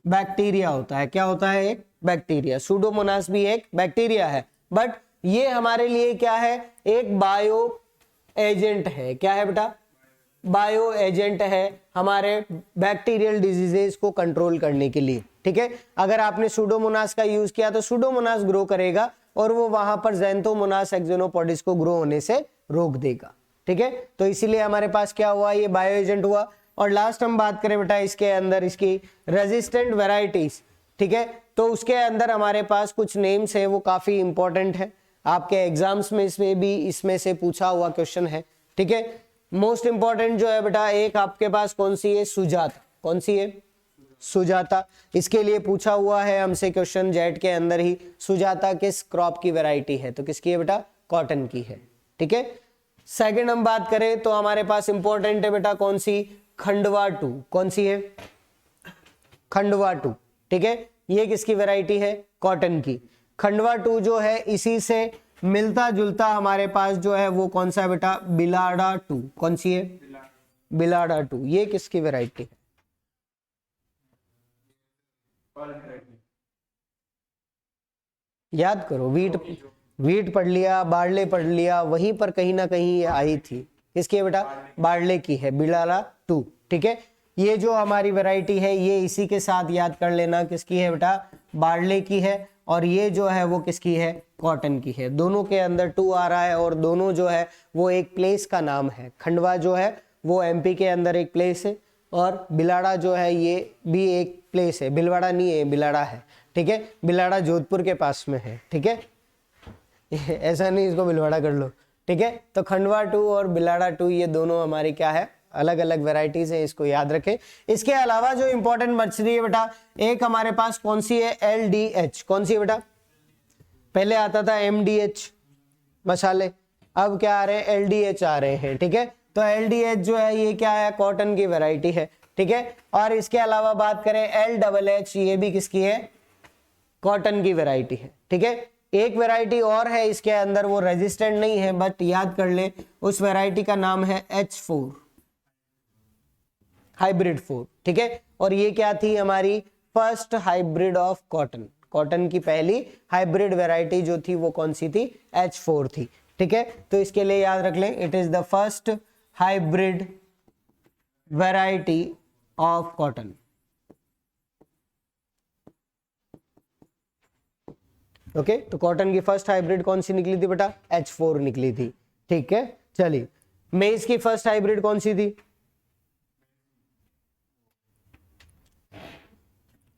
बैक्टीरिया होता है। क्या होता है? एक बैक्टीरिया। सूडोमोनास भी एक बैक्टीरिया है, बट ये हमारे लिए क्या है? एक बायो एजेंट है। क्या है बेटा? बायो एजेंट है हमारे बैक्टीरियल डिजीजेस को कंट्रोल करने के लिए, ठीक है। अगर आपने सूडोमोनास का यूज किया तो सूडोमोनास ग्रो करेगा और वो वहां पर ज़ैंथोमोनास एक्सोनोपोडिस को ग्रो होने से रोक देगा, ठीक है। तो इसीलिए हमारे पास क्या हुआ? ये बायो एजेंट हुआ। और लास्ट हम बात करें बेटा इसके अंदर इसकी रेजिस्टेंट वेराइटीज, ठीक है। तो उसके अंदर हमारे पास कुछ नेम्स है वो काफी इंपॉर्टेंट है, आपके एग्जाम्स में इसमें से पूछा हुआ क्वेश्चन है, ठीक है। मोस्ट इंपॉर्टेंट जो है बेटा, एक आपके पास कौन सी है? सुजाता। कौन सी है? सुजाता। इसके लिए पूछा हुआ है हमसे क्वेश्चन जेट के अंदर ही, सुजाता किस क्रॉप की वैरायटी है? तो किसकी है बेटा? कॉटन की है, ठीक है। सेकंड हम बात करें तो हमारे पास इंपॉर्टेंट है बेटा कौन सी? खंडवा 2। कौन सी है? खंडवा 2, ठीक है। ये किसकी वैरायटी है? कॉटन की। खंडवा 2 जो है इसी से मिलता जुलता हमारे पास जो है वो कौन सा है बेटा, बिलाड़ा 2। कौन सी है, बिलाड़ा 2। ये किसकी वैरायटी है, याद करो, वीट पढ़ लिया, बारले पढ़ लिया, वहीं पर कहीं ना कहीं ये आई थी। किसकी है बेटा, बारले की है, बिलाड़ा 2। ठीक है, ये जो हमारी वैरायटी है ये इसी के साथ याद कर लेना, किसकी है बेटा, बारले की है। और ये जो है वो किसकी है, कॉटन की है। दोनों के अंदर 2 आ रहा है और दोनों जो है वो एक प्लेस का नाम है। खंडवा जो है वो एमपी के अंदर एक प्लेस है और बिलाड़ा जो है ये भी एक प्लेस है। भिलवाड़ा नहीं है, बिलाड़ा है। ठीक है, बिलाड़ा जोधपुर के पास में है। ठीक है, ऐसा नहीं इसको भिलवाड़ा कर लो। ठीक है, तो खंडवा 2 और बिलाड़ा 2 ये दोनों हमारी क्या है, अलग अलग वैरायटीज है, इसको याद रखें। इसके अलावा जो इंपॉर्टेंट मछली है बेटा, एक हमारे पास कौन सी है, LDH। कौन सी है बेटा, पहले आता था MDH मसाले, अब क्या आ रहे हैं, LDH आ रहे हैं। ठीक है, तो LDH जो है ये क्या है, कॉटन की वैरायटी है। ठीक है, और इसके अलावा बात करें LHH, ये भी किसकी है, कॉटन की वैरायटी है। ठीक है, एक वैरायटी और है इसके अंदर, वो रेजिस्टेंट नहीं है बट याद कर ले, उस वैरायटी का नाम है H4, हाइब्रिड 4। ठीक है, और ये क्या थी, हमारी first hybrid of cotton. Cotton की पहली हाइब्रिड वैरायटी जो थी वो कौन सी थी, H4 थी। ठीक है, तो इसके लिए याद रख लें, it is the first hybrid variety of cotton. Okay, तो कॉटन की फर्स्ट हाइब्रिड कौन सी निकली थी बेटा, H4 निकली थी। ठीक है, चलिए, मेज की फर्स्ट हाइब्रिड कौन सी थी,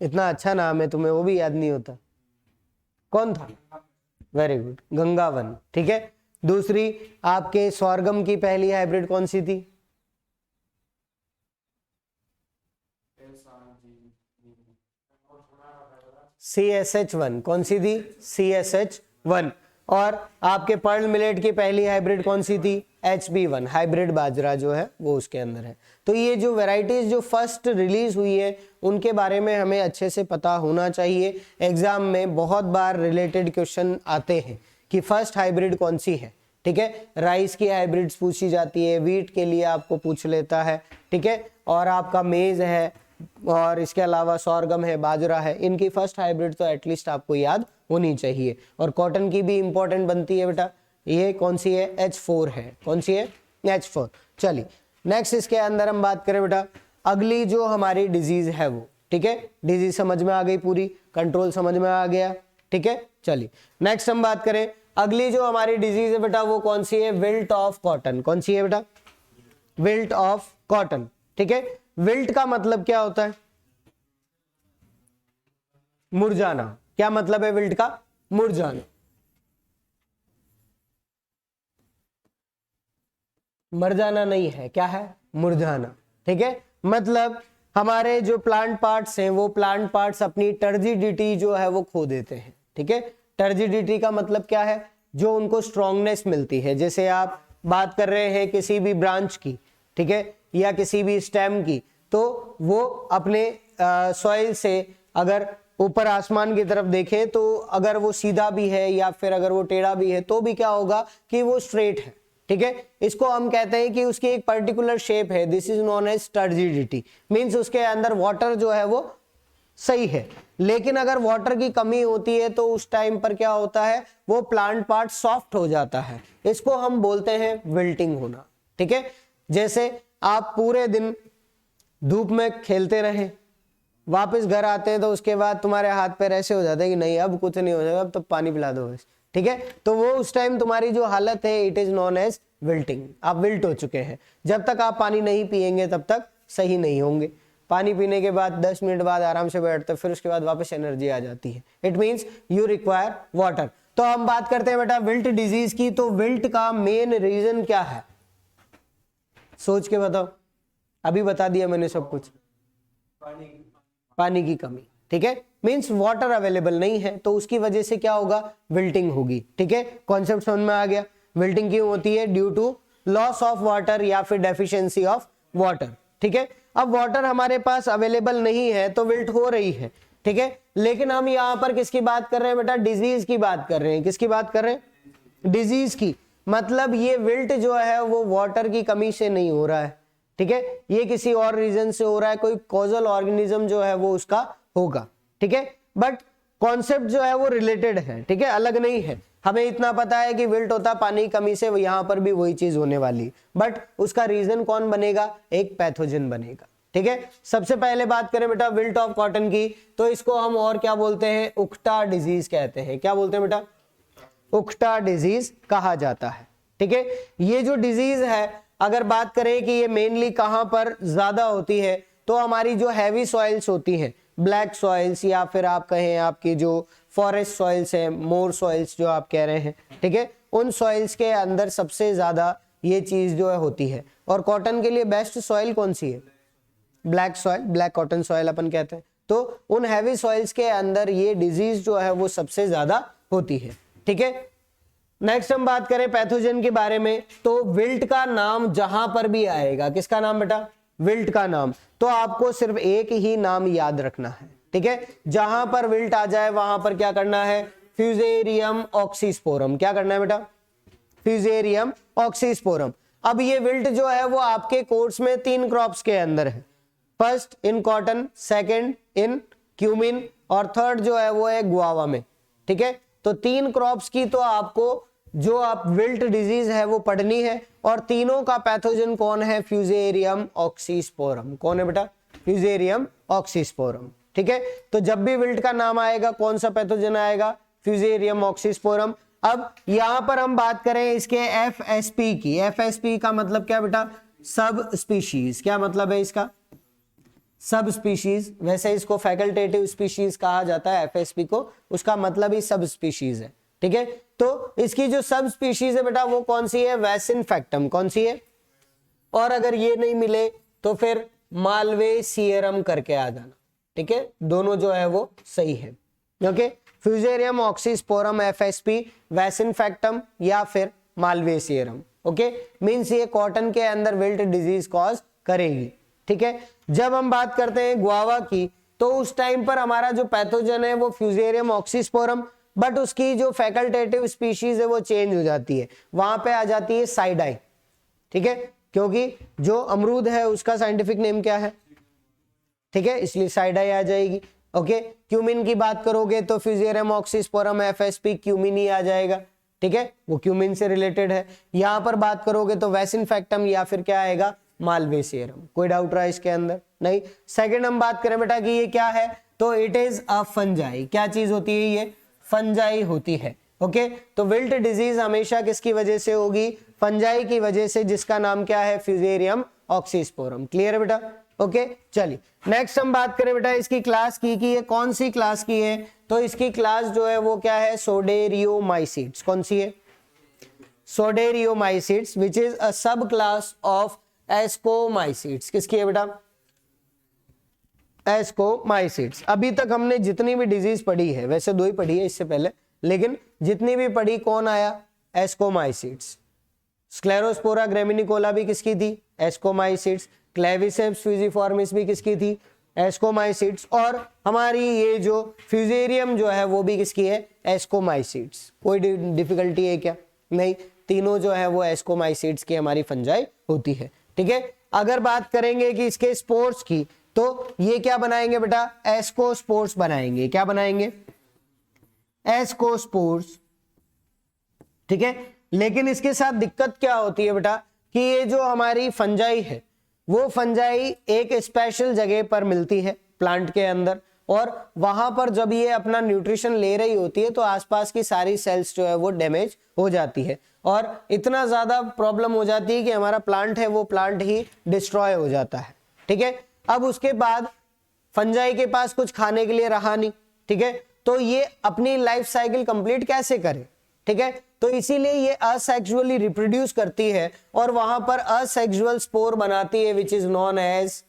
इतना अच्छा नाम है तुम्हें वो भी याद नहीं होता, कौन था, वेरी गुड, गंगावन। ठीक है, दूसरी आपके स्वर्गम की पहली हाइब्रिड कौन सी थी, CSH1। कौन सी थी, CSH1। और आपके पर्ल मिलेट की पहली हाइब्रिड कौन सी थी, HB1, हाइब्रिड बाजरा जो है वो उसके अंदर है। तो ये जो वैरायटीज जो फर्स्ट रिलीज हुई है उनके बारे में हमें अच्छे से पता होना चाहिए। एग्जाम में बहुत बार रिलेटेड क्वेश्चन आते हैं कि फर्स्ट हाइब्रिड कौन सी है। ठीक है, राइस की हाइब्रिड्स पूछी जाती है, वीट के लिए आपको पूछ लेता है। ठीक है, और आपका मेज है और इसके अलावा सोरगम है, बाजरा है, इनकी फर्स्ट हाइब्रिड तो एटलीस्ट आपको याद होनी चाहिए। और कॉटन की भी इंपॉर्टेंट बनती है बेटा, ये कौन सी है, H4 है। कौन सी है, H4। चलिए नेक्स्ट इसके अंदर हम बात करें बेटा, अगली जो हमारी डिजीज है वो। ठीक है, डिजीज समझ में आ गई पूरी, कंट्रोल समझ में आ गया। ठीक है, चलिए नेक्स्ट हम बात करें, अगली जो हमारी डिजीज है बेटा वो कौन सी है, विल्ट ऑफ कॉटन। कौन सी है बेटा, विल्ट ऑफ कॉटन। ठीक है, विल्ट का मतलब क्या होता है, मुरझाना। क्या मतलब है विल्ट का, मुरझाना। मर जाना नहीं है, क्या है, मुरझाना। ठीक है, मतलब हमारे जो प्लांट पार्ट्स हैं वो प्लांट पार्ट्स अपनी टर्जिडिटी जो है वो खो देते हैं। ठीक है, टर्जिडिटी का मतलब क्या है, जो उनको स्ट्रॉन्गनेस मिलती है। जैसे आप बात कर रहे हैं किसी भी ब्रांच की, ठीक है, या किसी भी स्टेम की, तो वो अपने सॉइल से अगर ऊपर आसमान की तरफ देखे तो अगर वो सीधा भी है या फिर अगर वो टेढ़ा भी है तो भी क्या होगा कि वो स्ट्रेट है। ठीक है, इसको हम कहते हैं कि उसकी एक पर्टिकुलर शेप है, this is known as turgidity. Means उसके अंदर वाटर जो है वो सही है, लेकिन अगर वाटर की कमी होती है तो उस टाइम पर क्या होता है, वो प्लांट पार्ट सॉफ्ट हो जाता है। इसको हम बोलते हैं विल्टिंग होना। ठीक है, जैसे आप पूरे दिन धूप में खेलते रहे, वापस घर आते हैं तो उसके बाद तुम्हारे हाथ पैर ऐसे हो जाते हैं कि नहीं अब कुछ नहीं हो जाएगा, अब तो पानी पिला दो बस। ठीक है, तो वो उस टाइम तुम्हारी जो हालत है it is known as wilting, आप विल्ट हो चुके हैं। जब तक आप पानी नहीं पिएंगे तब तक सही नहीं होंगे। पानी पीने के बाद 10 मिनट बाद आराम से बैठते, फिर उसके बाद वापस एनर्जी आ जाती है। It means you require water. तो हम बात करते हैं बेटा विल्ट डिजीज की। तो विल्ट का मेन रीजन क्या है, सोच के बताओ। अभी बता दिया मैंने सब कुछ, पानी की कमी। ठीक है, मींस वाटर अवेलेबल नहीं है तो उसकी वजह से क्या होगा, विल्टिंग होगी। ठीक है, कॉन्सेप्ट समझ में आ गया। विल्टिंग क्यों होती है, due to loss of water या फिर डेफिशिएंसी ऑफ वाटर। ठीक है, अब वाटर हमारे पास अवेलेबल नहीं है तो विल्ट हो रही है। ठीक है। लेकिन हम यहाँ पर किसकी बात कर रहे हैं बेटा, डिजीज की बात कर रहे हैं। किसकी बात कर रहे हैं, डिजीज की। मतलब ये विल्ट जो है वो वाटर की कमी से नहीं हो रहा है, ठीक है, ये किसी और रीजन से हो रहा है, कोई कॉजल ऑर्गेनिज्म जो है वो उसका होगा, ठीक है। बट कॉन्सेप्ट जो है वो रिलेटेड है, ठीक है, अलग नहीं है। हमें इतना पता है कि विल्ट होता पानी की कमी से, यहाँ पर भी वही चीज होने वाली, बट उसका रीजन कौन बनेगा, एक पैथोजन बनेगा, ठीक है। सबसे पहले बात करें बेटा विल्ट ऑफ कॉटन की, तो इसको हम और क्या बोलते हैं, उक्टा डिजीज कहते हैं। क्या बोलते हैं बेटा, उक्टा डिजीज कहा जाता है, ठीक है। ये जो डिजीज है, अगर बात करें कि ये मेनली कहां पर ज्यादा होती है, तो हमारी जो हैवी सॉइल्स होती हैं, ब्लैक सॉइल्स, या फिर आप कहें आपकी जो फॉरेस्ट सॉइल्स है, मोर सॉइल्स जो आप कह रहे हैं, ठीक है, उन सॉइल्स के अंदर सबसे ज्यादा ये चीज जो है होती है। और कॉटन के लिए बेस्ट सॉइल कौन सी है, black soil, black cotton soil अपन कहते हैं। तो उन हैवी सॉइल्स के अंदर ये डिजीज जो है वो सबसे ज्यादा होती है, ठीक है। नेक्स्ट हम बात करें पैथोजन के बारे में, तो विल्ट का नाम जहां पर भी आएगा, किसका नाम बेटा, विल्ट का नाम, तो आपको सिर्फ एक ही नाम याद रखना है, ठीक है। जहां पर विल्ट आ जाए वहां पर क्या करना है, फ्यूजेरियम ऑक्सीस्पोरम। क्या करना है बेटा, फ्यूजेरियम ऑक्सीस्पोरम। अब ये विल्ट जो है वो आपके कोर्स में 3 क्रॉप्स के अंदर है, first in cotton, second in cumin, और थर्ड जो है वो है गुआवा में, ठीक है। तो 3 क्रॉप्स की तो आपको जो आप विल्ट डिजीज है वो पढ़नी है, और तीनों का पैथोजन कौन है, फ्यूजेरियम ऑक्सीस्पोरम। कौन है बेटा, फ्यूजेरियम ऑक्सीस्पोरम, ठीक है। तो जब भी विल्ट का नाम आएगा कौन सा पैथोजन आएगा, फ्यूजेरियम ऑक्सीस्पोरम। अब यहां पर हम बात करें इसके एफएसपी की, एफएसपी का मतलब क्या बेटा, सब स्पीशीज। क्या मतलब है इसका, सब स्पीशीज, वैसे इसको फैकल्टेटिव स्पीशीज कहा जाता है एफएसपी को, उसका मतलब ही सब स्पीशीज है, ठीक है। तो इसकी जो सब स्पीशीज है बेटा वो कौन सी है, वैसिन फैक्टम, कौन सी है, और अगर ये नहीं मिले तो फिर मालवेसियरम करके आ जाना, ठीक है, दोनों जो है वो सही है, ओके। फ्यूजेरियम ऑक्सीस्पोरम एफएसपी, वैसिन फैक्टम या फिर मालवेसियरम, ओके। मींस ये कॉटन के अंदर विल्ट डिजीज कॉज करेगी, ठीक है। जब हम बात करते हैं गुआवा की, तो उस टाइम पर हमारा जो पैथोजन है वो फ्यूजेरियम ऑक्सीस्पोरम, बट उसकी जो फैकल्टेटिव स्पीशीज है वो चेंज हो जाती है, वहां पे आ जाती है साइडाई, ठीक है, क्योंकि जो अमरूद है उसका साइंटिफिक नेम क्या है, ठीक है, इसलिए साइडाई आ जाएगी, ओके। क्यूमिन की बात करोगे तो फ्यूजेरियम ऑक्सीस्पोरम एफएसपी क्यूमिन ही आ जाएगा, ठीक है, वो क्यूमिन से रिलेटेड है। यहां पर बात करोगे तो वैसिन फैक्टम या फिर क्या आएगा, मालवेसियरम। कोई डाउट रहा इसके अंदर, नहीं। सेकंड हम बात करें बेटा कि ये क्या है, तो इट इज अ फंजाई। क्या चीज होती है, ये फंजाई होती है, ओके। तो विल्ट डिजीज हमेशा किसकी वजह से होगी, फंजाई की वजह से, जिसका नाम क्या है, फ्यूजेरियम ऑक्सीस्पोरम। क्लियर है बेटा, ओके। चलिए नेक्स्ट हम बात करें बेटा इसकी क्लास की, कि ये कौन सी क्लास की है, तो इसकी क्लास जो है वो क्या है, सोडेरियोमाइसीड्स। कौन सी है, सोडेरियोमाइसीड्स, विच इज अ सब क्लास ऑफ एस्कोमाइसीड्स। किसकी है बेटा, एस्कोमाइसीड्स। अभी तक हमने जितनी भी डिजीज पढ़ी है, वैसे 2 ही पढ़ी है इससे पहले, लेकिन जितनी भी पढ़ी कौन आया, एस्कोमाइसीड्स। स्क्लेरोस्पोरा ग्रेमिनिकोला भी किसकी थी, एस्कोमाइसीड्स। क्लेविसेप्स फ्यूजिफॉर्मिस भी किसकी थी, एस्कोमाइसीड्स। और हमारी ये जो फ्यूजेरियम जो है वो भी किसकी है, एस्कोमाइसीड्स। कोई डिफिकल्टी है क्या, नहीं, तीनों जो है वो एस्कोमाइसीड्स की हमारी फंजाई होती है, ठीक है। अगर बात करेंगे कि इसके स्पोर्स की, तो ये क्या बनाएंगे बेटा, एस्कोस्पोर्स बनाएंगे। क्या बनाएंगे, एस्कोस्पोर्स, ठीक है। लेकिन इसके साथ दिक्कत क्या होती है बेटा, कि ये जो हमारी फंजाई है वो फंजाई एक स्पेशल जगह पर मिलती है प्लांट के अंदर, और वहां पर जब ये अपना न्यूट्रिशन ले रही होती है तो आसपास की सारी सेल्स जो है वो डैमेज हो जाती है, और इतना ज्यादा प्रॉब्लम हो जाती है कि हमारा प्लांट है वो प्लांट ही डिस्ट्रॉय हो जाता है, ठीक है। अब उसके बाद फंजाई के पास कुछ खाने के लिए रहा नहीं, ठीक है, तो ये अपनी लाइफ साइकिल कंप्लीट कैसे करे, ठीक है। तो इसीलिए ये असेक्सुअली रिप्रोड्यूस करती है और वहां पर असेक्सुअल स्पोर बनाती है, which is known as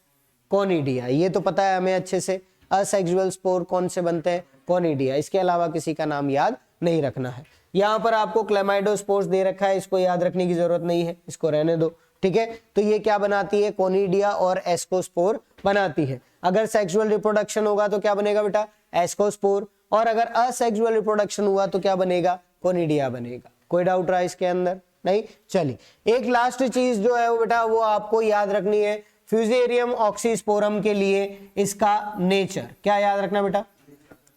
conidia. ये तो पता है हमें अच्छे से, असेक्सुअल स्पोर कौन से बनते हैं, कोनिडिया। इसके अलावा किसी का नाम याद नहीं रखना है। यहाँ पर आपको क्लेमाइडोस्पोर्स दे रखा है, इसको याद रखने की जरूरत नहीं है, इसको रहने दो, ठीक है। तो ये क्या बनाती है, कोनिडिया और एस्कोस्पोर बनाती है। अगर सेक्सुअल रिप्रोडक्शन होगा तो क्या बनेगा बेटा, एस्कोस्पोर, और अगर असेक्सुअल रिप्रोडक्शन हुआ तो क्या बनेगा, कोनिडिया बनेगा। कोई डाउट रहा इसके अंदर? नहीं। चलिए एक लास्ट चीज जो है वो बेटा वो आपको याद रखनी है फ्यूजेरियम ऑक्सीस्पोरम के लिए, इसका नेचर। क्या याद रखना बेटा,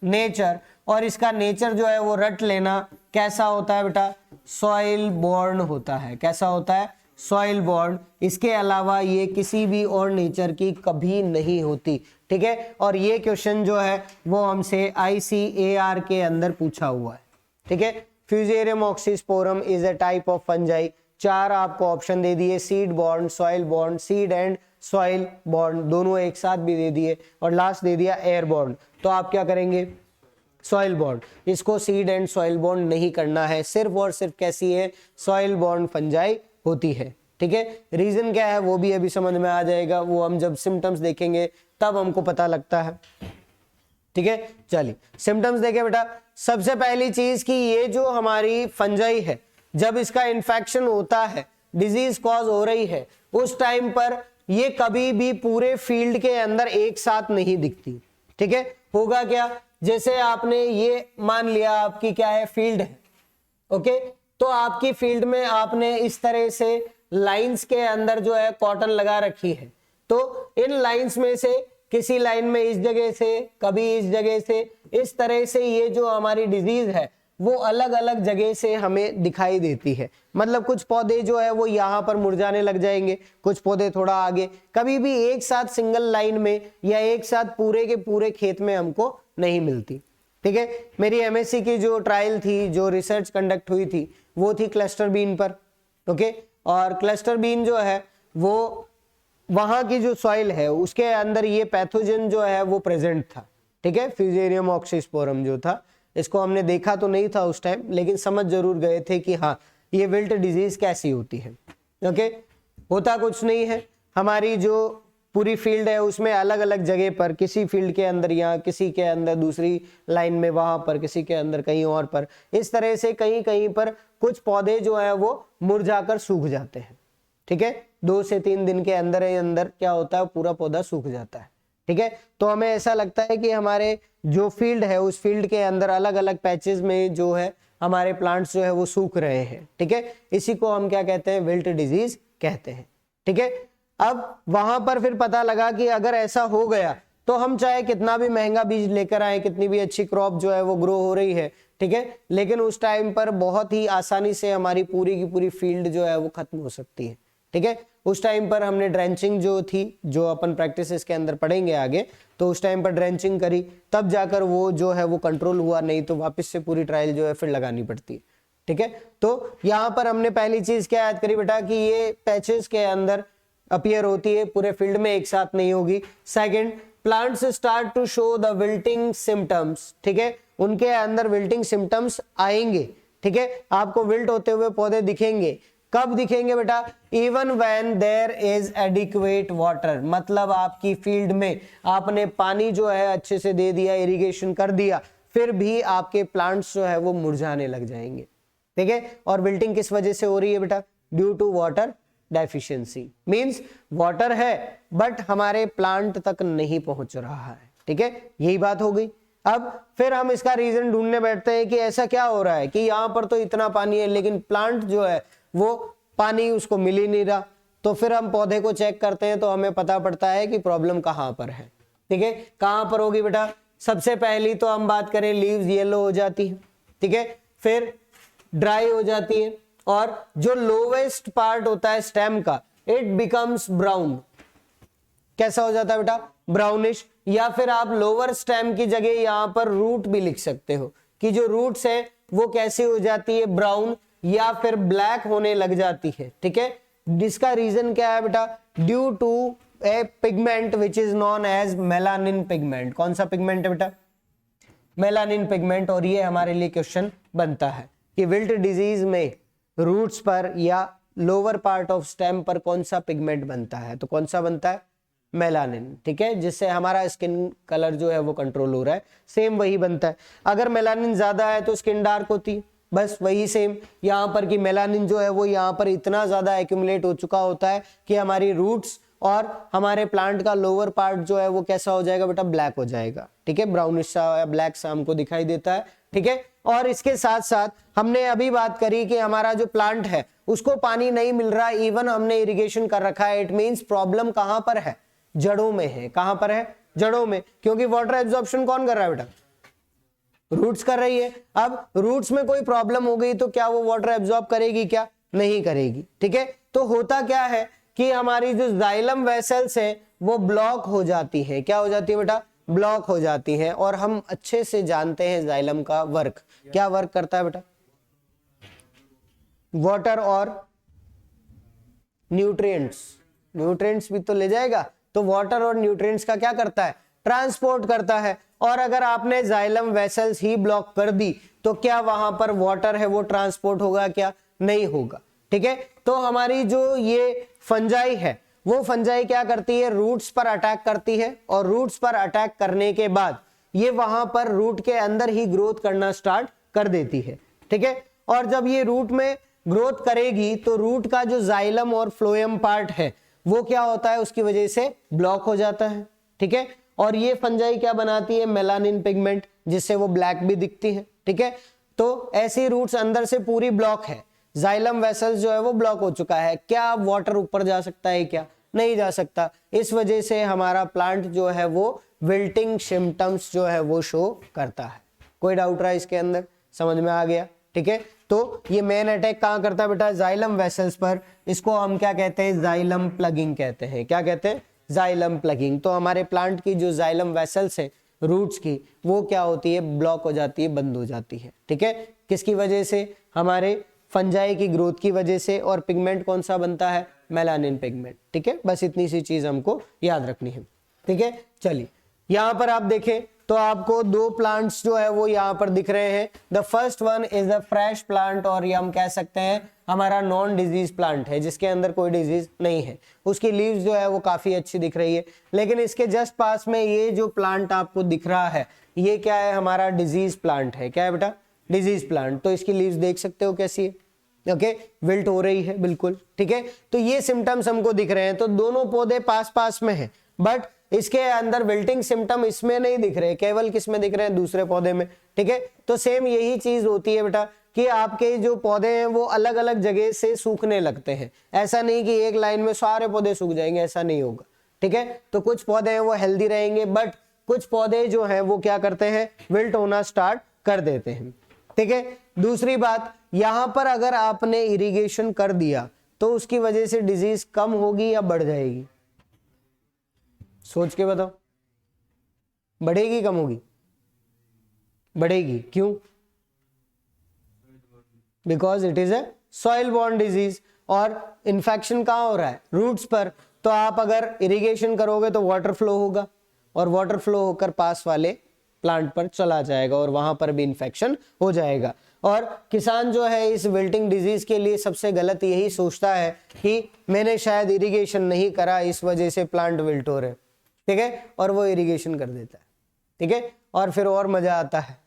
नेचर। और इसका नेचर जो है वो रट लेना, कैसा होता है बेटा, सॉइल बॉर्न होता है। कैसा होता है, सॉइल बॉर्न। इसके अलावा ये किसी भी और नेचर की कभी नहीं होती, ठीक है। और ये क्वेश्चन जो है वो हमसे ICAR के अंदर पूछा हुआ है, ठीक है। Fusarium oxysporum is a type of fungi. 4 आपको ऑप्शन दे दिए, seed born, soil born, seed and soil born, दोनों एक साथ भी दे दिए, और लास्ट दे दिया एयर बॉर्न। तो आप क्या करेंगे, सॉइल बॉर्न। इसको सीड एंड सॉइल बॉर्न नहीं करना है, सिर्फ और सिर्फ कैसी है, सॉइल बॉर्न फंजाई होती है, ठीक है। रीजन क्या है वो भी अभी समझ में आ जाएगा, वो हम जब सिम्टम्स देखेंगे तब हमको पता लगता है, ठीक है। चलिए सिम्टम्स देखें बेटा। सबसे पहली चीज कि ये जो हमारी फंजाई है, जब इसका इन्फेक्शन होता है, डिजीज कॉज हो रही है, उस टाइम पर ये कभी भी पूरे फील्ड के अंदर एक साथ नहीं दिखती, ठीक है। होगा क्या, जैसे आपने ये मान लिया आपकी क्या है, फील्ड है, ओके। तो आपकी फील्ड में आपने इस तरह से लाइंस के अंदर जो है कॉटन लगा रखी है, तो इन लाइंस में से किसी लाइन में इस जगह से, कभी इस जगह से, इस तरह से ये जो हमारी डिजीज है वो अलग अलग जगह से हमें दिखाई देती है। मतलब कुछ पौधे जो है वो यहाँ पर मुरझाने लग जाएंगे, कुछ पौधे थोड़ा आगे, कभी भी एक साथ सिंगल लाइन में या एक साथ पूरे के पूरे खेत में हमको नहीं मिलती, ठीक है। मेरी MSc की जो ट्रायल थी, जो रिसर्च कंडक्ट हुई थी, वो थी क्लस्टर बीन पर, ओके। और क्लस्टर बीन जो है वो वहां की जो सॉइल है उसके अंदर ये पैथोजन जो है वो प्रेजेंट था, ठीक है। फ्यूजेरियम ऑक्सीस्पोरम जो था, इसको हमने देखा तो नहीं था उस टाइम, लेकिन समझ जरूर गए थे कि हाँ ये विल्ट डिजीज कैसी होती है, ओके। होता कुछ नहीं है, हमारी जो पूरी फील्ड है उसमें अलग अलग जगह पर, किसी फील्ड के अंदर यहाँ, किसी के अंदर दूसरी लाइन में वहां पर, किसी के अंदर कहीं और पर, इस तरह से कहीं कहीं पर कुछ पौधे जो है वो मुरझाकर सूख जाते हैं, ठीक है। 2 से 3 दिन के अंदर क्या होता है, पूरा पौधा सूख जाता है, ठीक है। तो हमें ऐसा लगता है कि हमारे जो फील्ड है उस फील्ड के अंदर अलग अलग पैचेस में जो है हमारे प्लांट्स जो है वो सूख रहे हैं, ठीक है। इसी को हम क्या कहते हैं, विल्ट डिजीज कहते हैं, ठीक है। अब वहां पर फिर पता लगा कि अगर ऐसा हो गया तो हम चाहे कितना भी महंगा बीज लेकर आए, कितनी भी अच्छी क्रॉप जो है वो ग्रो हो रही है, ठीक है, लेकिन उस टाइम पर बहुत ही आसानी से हमारी पूरी की पूरी फील्ड जो है वो खत्म हो सकती है, ठीक है। उस टाइम पर हमने ड्रेंचिंग जो थी, जो अपन प्रैक्टिसेस के अंदर पढ़ेंगे आगे, तो उस टाइम पर ड्रेंचिंग करी, तब जाकर वो जो है वो कंट्रोल हुआ, नहीं तो वापस से पूरी ट्रायल जो है फिर लगानी पड़ती है, ठीक है। तो यहाँ पर हमने पहली चीज क्या याद करी बेटा कि ये पैचेस के अंदर अपीयर होती है, पूरे फील्ड में एक साथ नहीं होगी। Second, plants start to show the wilting symptoms, ठीक है, उनके अंदर विल्टिंग सिम्टम्स आएंगे, ठीक है। आपको विल्ट होते हुए पौधे दिखेंगे, कब दिखेंगे बेटा, even when there is adequate water, मतलब आपकी फील्ड में आपने पानी जो है अच्छे से दे दिया, इरिगेशन कर दिया, फिर भी आपके प्लांट्स जो है वो मुरझाने लग जाएंगे, ठीक है। और विल्टिंग किस वजह से हो रही है बेटा, due to water deficiency, means water है बट हमारे प्लांट तक नहीं पहुंच रहा है, ठीक है, यही बात हो गई। अब फिर हम इसका रीजन ढूंढने बैठते हैं कि ऐसा क्या हो रहा है कि यहाँ पर तो इतना पानी है लेकिन प्लांट जो है वो पानी उसको मिल ही नहीं रहा। तो फिर हम पौधे को चेक करते हैं तो हमें पता पड़ता है कि प्रॉब्लम कहाँ पर है, ठीक है। कहाँ पर होगी बेटा, सबसे पहली तो हम बात करें लीव्स येलो हो जाती है, ठीक है, फिर ड्राई हो जाती है, और जो लोवेस्ट पार्ट होता है स्टेम का, इट बिकम्स ब्राउन। कैसा हो जाता है बेटा, ब्राउनिश। या फिर आप लोअर स्टेम की जगह यहां पर रूट भी लिख सकते हो कि जो रूट्स है वो कैसी हो जाती है, ब्राउन या फिर ब्लैक होने लग जाती है, ठीक है। जिसका रीजन क्या है बेटा, due to a pigment which is known as melanin pigment. कौन सा पिगमेंट है बेटा, मेलानिन पिगमेंट। और ये हमारे लिए क्वेश्चन बनता है कि विल्ट डिजीज में रूट्स पर या लोअर पार्ट ऑफ स्टेम पर कौन सा पिगमेंट बनता है, तो कौन सा बनता है, मेलानिन, ठीक है, जिससे हमारा स्किन कलर जो है वो कंट्रोल हो रहा है, सेम वही बनता है। अगर मेलानिन ज्यादा है तो स्किन डार्क होती है, बस वही सेम यहाँ पर कि मेलानिन जो है वो यहाँ पर इतना ज्यादा एक्यूमुलेट हो चुका होता है कि हमारी रूट्स और हमारे प्लांट का लोअर पार्ट जो है वो कैसा हो जाएगा बेटा, ब्लैक हो जाएगा। ठीक है, ब्राउनिश सा या ब्लैक सा हमको दिखाई देता है। ठीक है, और इसके साथ साथ हमने अभी बात करी कि हमारा जो प्लांट है उसको पानी नहीं मिल रहा, इवन हमने इरिगेशन कर रखा है, इट मींस प्रॉब्लम कहां पर है, जड़ों में है। कहां पर है, जड़ों में, क्योंकि वाटर एब्जॉर्प्शन कौन कर रहा है बेटा, रूट्स कर रही है। अब रूट्स में कोई प्रॉब्लम हो गई तो क्या वो वाटर एब्जॉर्ब करेगी, क्या नहीं करेगी। ठीक है, तो होता क्या है कि हमारी जो जाइलम वेसल्स है वो ब्लॉक हो जाती है। क्या हो जाती है बेटा, ब्लॉक हो जाती है। और हम अच्छे से जानते हैं जाइलम का वर्क, क्या वर्क करता है बेटा, वाटर और न्यूट्रिएंट्स, न्यूट्रिएंट्स भी तो ले जाएगा, तो वाटर और न्यूट्रिएंट्स का क्या करता है, ट्रांसपोर्ट करता है। और अगर आपने जाइलम वेसल्स ही ब्लॉक कर दी तो क्या वहां पर वाटर है वो ट्रांसपोर्ट होगा, क्या नहीं होगा। ठीक है, तो हमारी जो ये फंजाई है वो फंजाई क्या करती है, रूट्स पर अटैक करती है, और रूट्स पर अटैक करने के बाद ये वहां पर रूट के अंदर ही ग्रोथ करना स्टार्ट कर देती है। ठीक है, और जब ये रूट में ग्रोथ करेगी तो रूट का जो जाइलम और फ्लोएम पार्ट है वो क्या होता है, उसकी वजह से ब्लॉक हो जाता है। ठीक है, और ये फंजाई क्या बनाती है, मेलानिन पिगमेंट, जिससे वो ब्लैक भी दिखती है। ठीक है, तो ऐसी रूट्स अंदर से पूरी ब्लॉक है, जाइलम वेसल्स जो है वो ब्लॉक हो चुका है। क्या वाटर ऊपर जा सकता है, क्या नहीं जा सकता। इस वजह से हमारा प्लांट जो है वो विल्टिंग सिम्टम्स जो है वो शो करता है। कोई डाउट रहा इसके अंदर, समझ में आ गया। ठीक है, तो ये मेन अटैक कहाँ करता है बेटा, जाइलम वेसल्स पर। इसको हम क्या कहते हैं, जाइलम प्लगिंग कहते हैं। क्या कहते हैं, जाइलम प्लगिंग। तो हमारे प्लांट की जो जाइलम वेसल्स है रूट्स की, वो क्या होती है, ब्लॉक हो जाती है, बंद हो जाती है। ठीक है, किसकी वजह से, हमारे फंजाई की ग्रोथ की वजह से। और पिगमेंट कौन सा बनता है, मेलानिन पिगमेंट। ठीक है, बस इतनी सी चीज हमको याद रखनी है। ठीक है, चलिए यहां पर आप देखें तो आपको दो प्लांट्स जो है वो यहाँ पर दिख रहे हैं। The first one is the fresh plant, और ये हम कह सकते हैं हमारा नॉन डिजीज प्लांट है, जिसके अंदर कोई डिजीज नहीं है। उसकी लीव्स जो है वो काफी अच्छी दिख रही है। लेकिन इसके जस्ट पास में ये जो प्लांट आपको दिख रहा है ये क्या है, हमारा डिजीज प्लांट है। क्या है बेटा, डिजीज प्लांट। तो इसकी लीव्स देख सकते हो कैसी है, ओके, विल्ट हो रही है बिल्कुल। ठीक है, तो ये सिम्टम्स हमको दिख रहे हैं। तो दोनों पौधे पास पास में हैं, बट इसके अंदर विल्टिंग सिम्टम इसमें नहीं दिख रहे, केवल किसमें दिख रहे हैं, दूसरे पौधे में। ठीक है, तो सेम यही चीज होती है बेटा कि आपके जो पौधे हैं वो अलग अलग जगह से सूखने लगते हैं। ऐसा नहीं कि एक लाइन में सारे पौधे सूख जाएंगे, ऐसा नहीं होगा। ठीक है, तो कुछ पौधे हैं वो हेल्दी रहेंगे, बट कुछ पौधे जो हैं वो क्या करते हैं, विल्ट होना स्टार्ट कर देते हैं। ठीक है, दूसरी बात, यहां पर अगर आपने इरिगेशन कर दिया तो उसकी वजह से डिजीज कम होगी या बढ़ जाएगी, सोच के बताओ, बढ़ेगी कम होगी, बढ़ेगी। क्यों, because it is a soil borne disease, और इन्फेक्शन कहां हो रहा है, रूट्स पर। तो आप अगर इरिगेशन करोगे तो वाटर फ्लो होगा, और वाटर फ्लो होकर पास वाले प्लांट पर चला जाएगा, और वहां पर भी इन्फेक्शन हो जाएगा। और किसान जो है इस विल्टिंग डिजीज के लिए सबसे गलत यही सोचता है कि मैंने शायद इरिगेशन नहीं करा, इस वजह से प्लांट विल्ट हो रहे। ठीक है, और वो इरिगेशन कर देता है। ठीक है, और फिर और मजा आता है,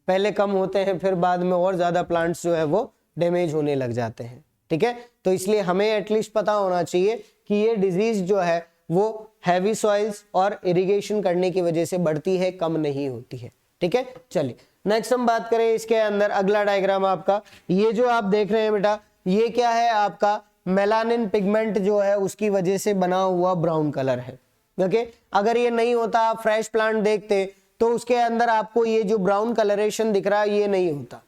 पहले कम होते हैं फिर बाद में और ज्यादा प्लांट्स जो है वो डैमेज होने लग जाते हैं। ठीक है, तो इसलिए हमें एटलीस्ट पता होना चाहिए कि ये डिजीज जो है वो हैवी सॉइल्स और इरिगेशन करने की वजह से बढ़ती है, कम नहीं होती है। ठीक है, चलिए नेक्स्ट हम बात करें इसके अंदर। अगला डायग्राम आपका ये जो आप देख रहे हैं बेटा, ये क्या है, आपका मेलानिन पिगमेंट जो है उसकी वजह से बना हुआ ब्राउन कलर है। ओके, अगर ये नहीं होता, आप फ्रेश प्लांट देखते तो उसके अंदर आपको ये जो ब्राउन कलरेशन दिख रहा है ये नहीं होता।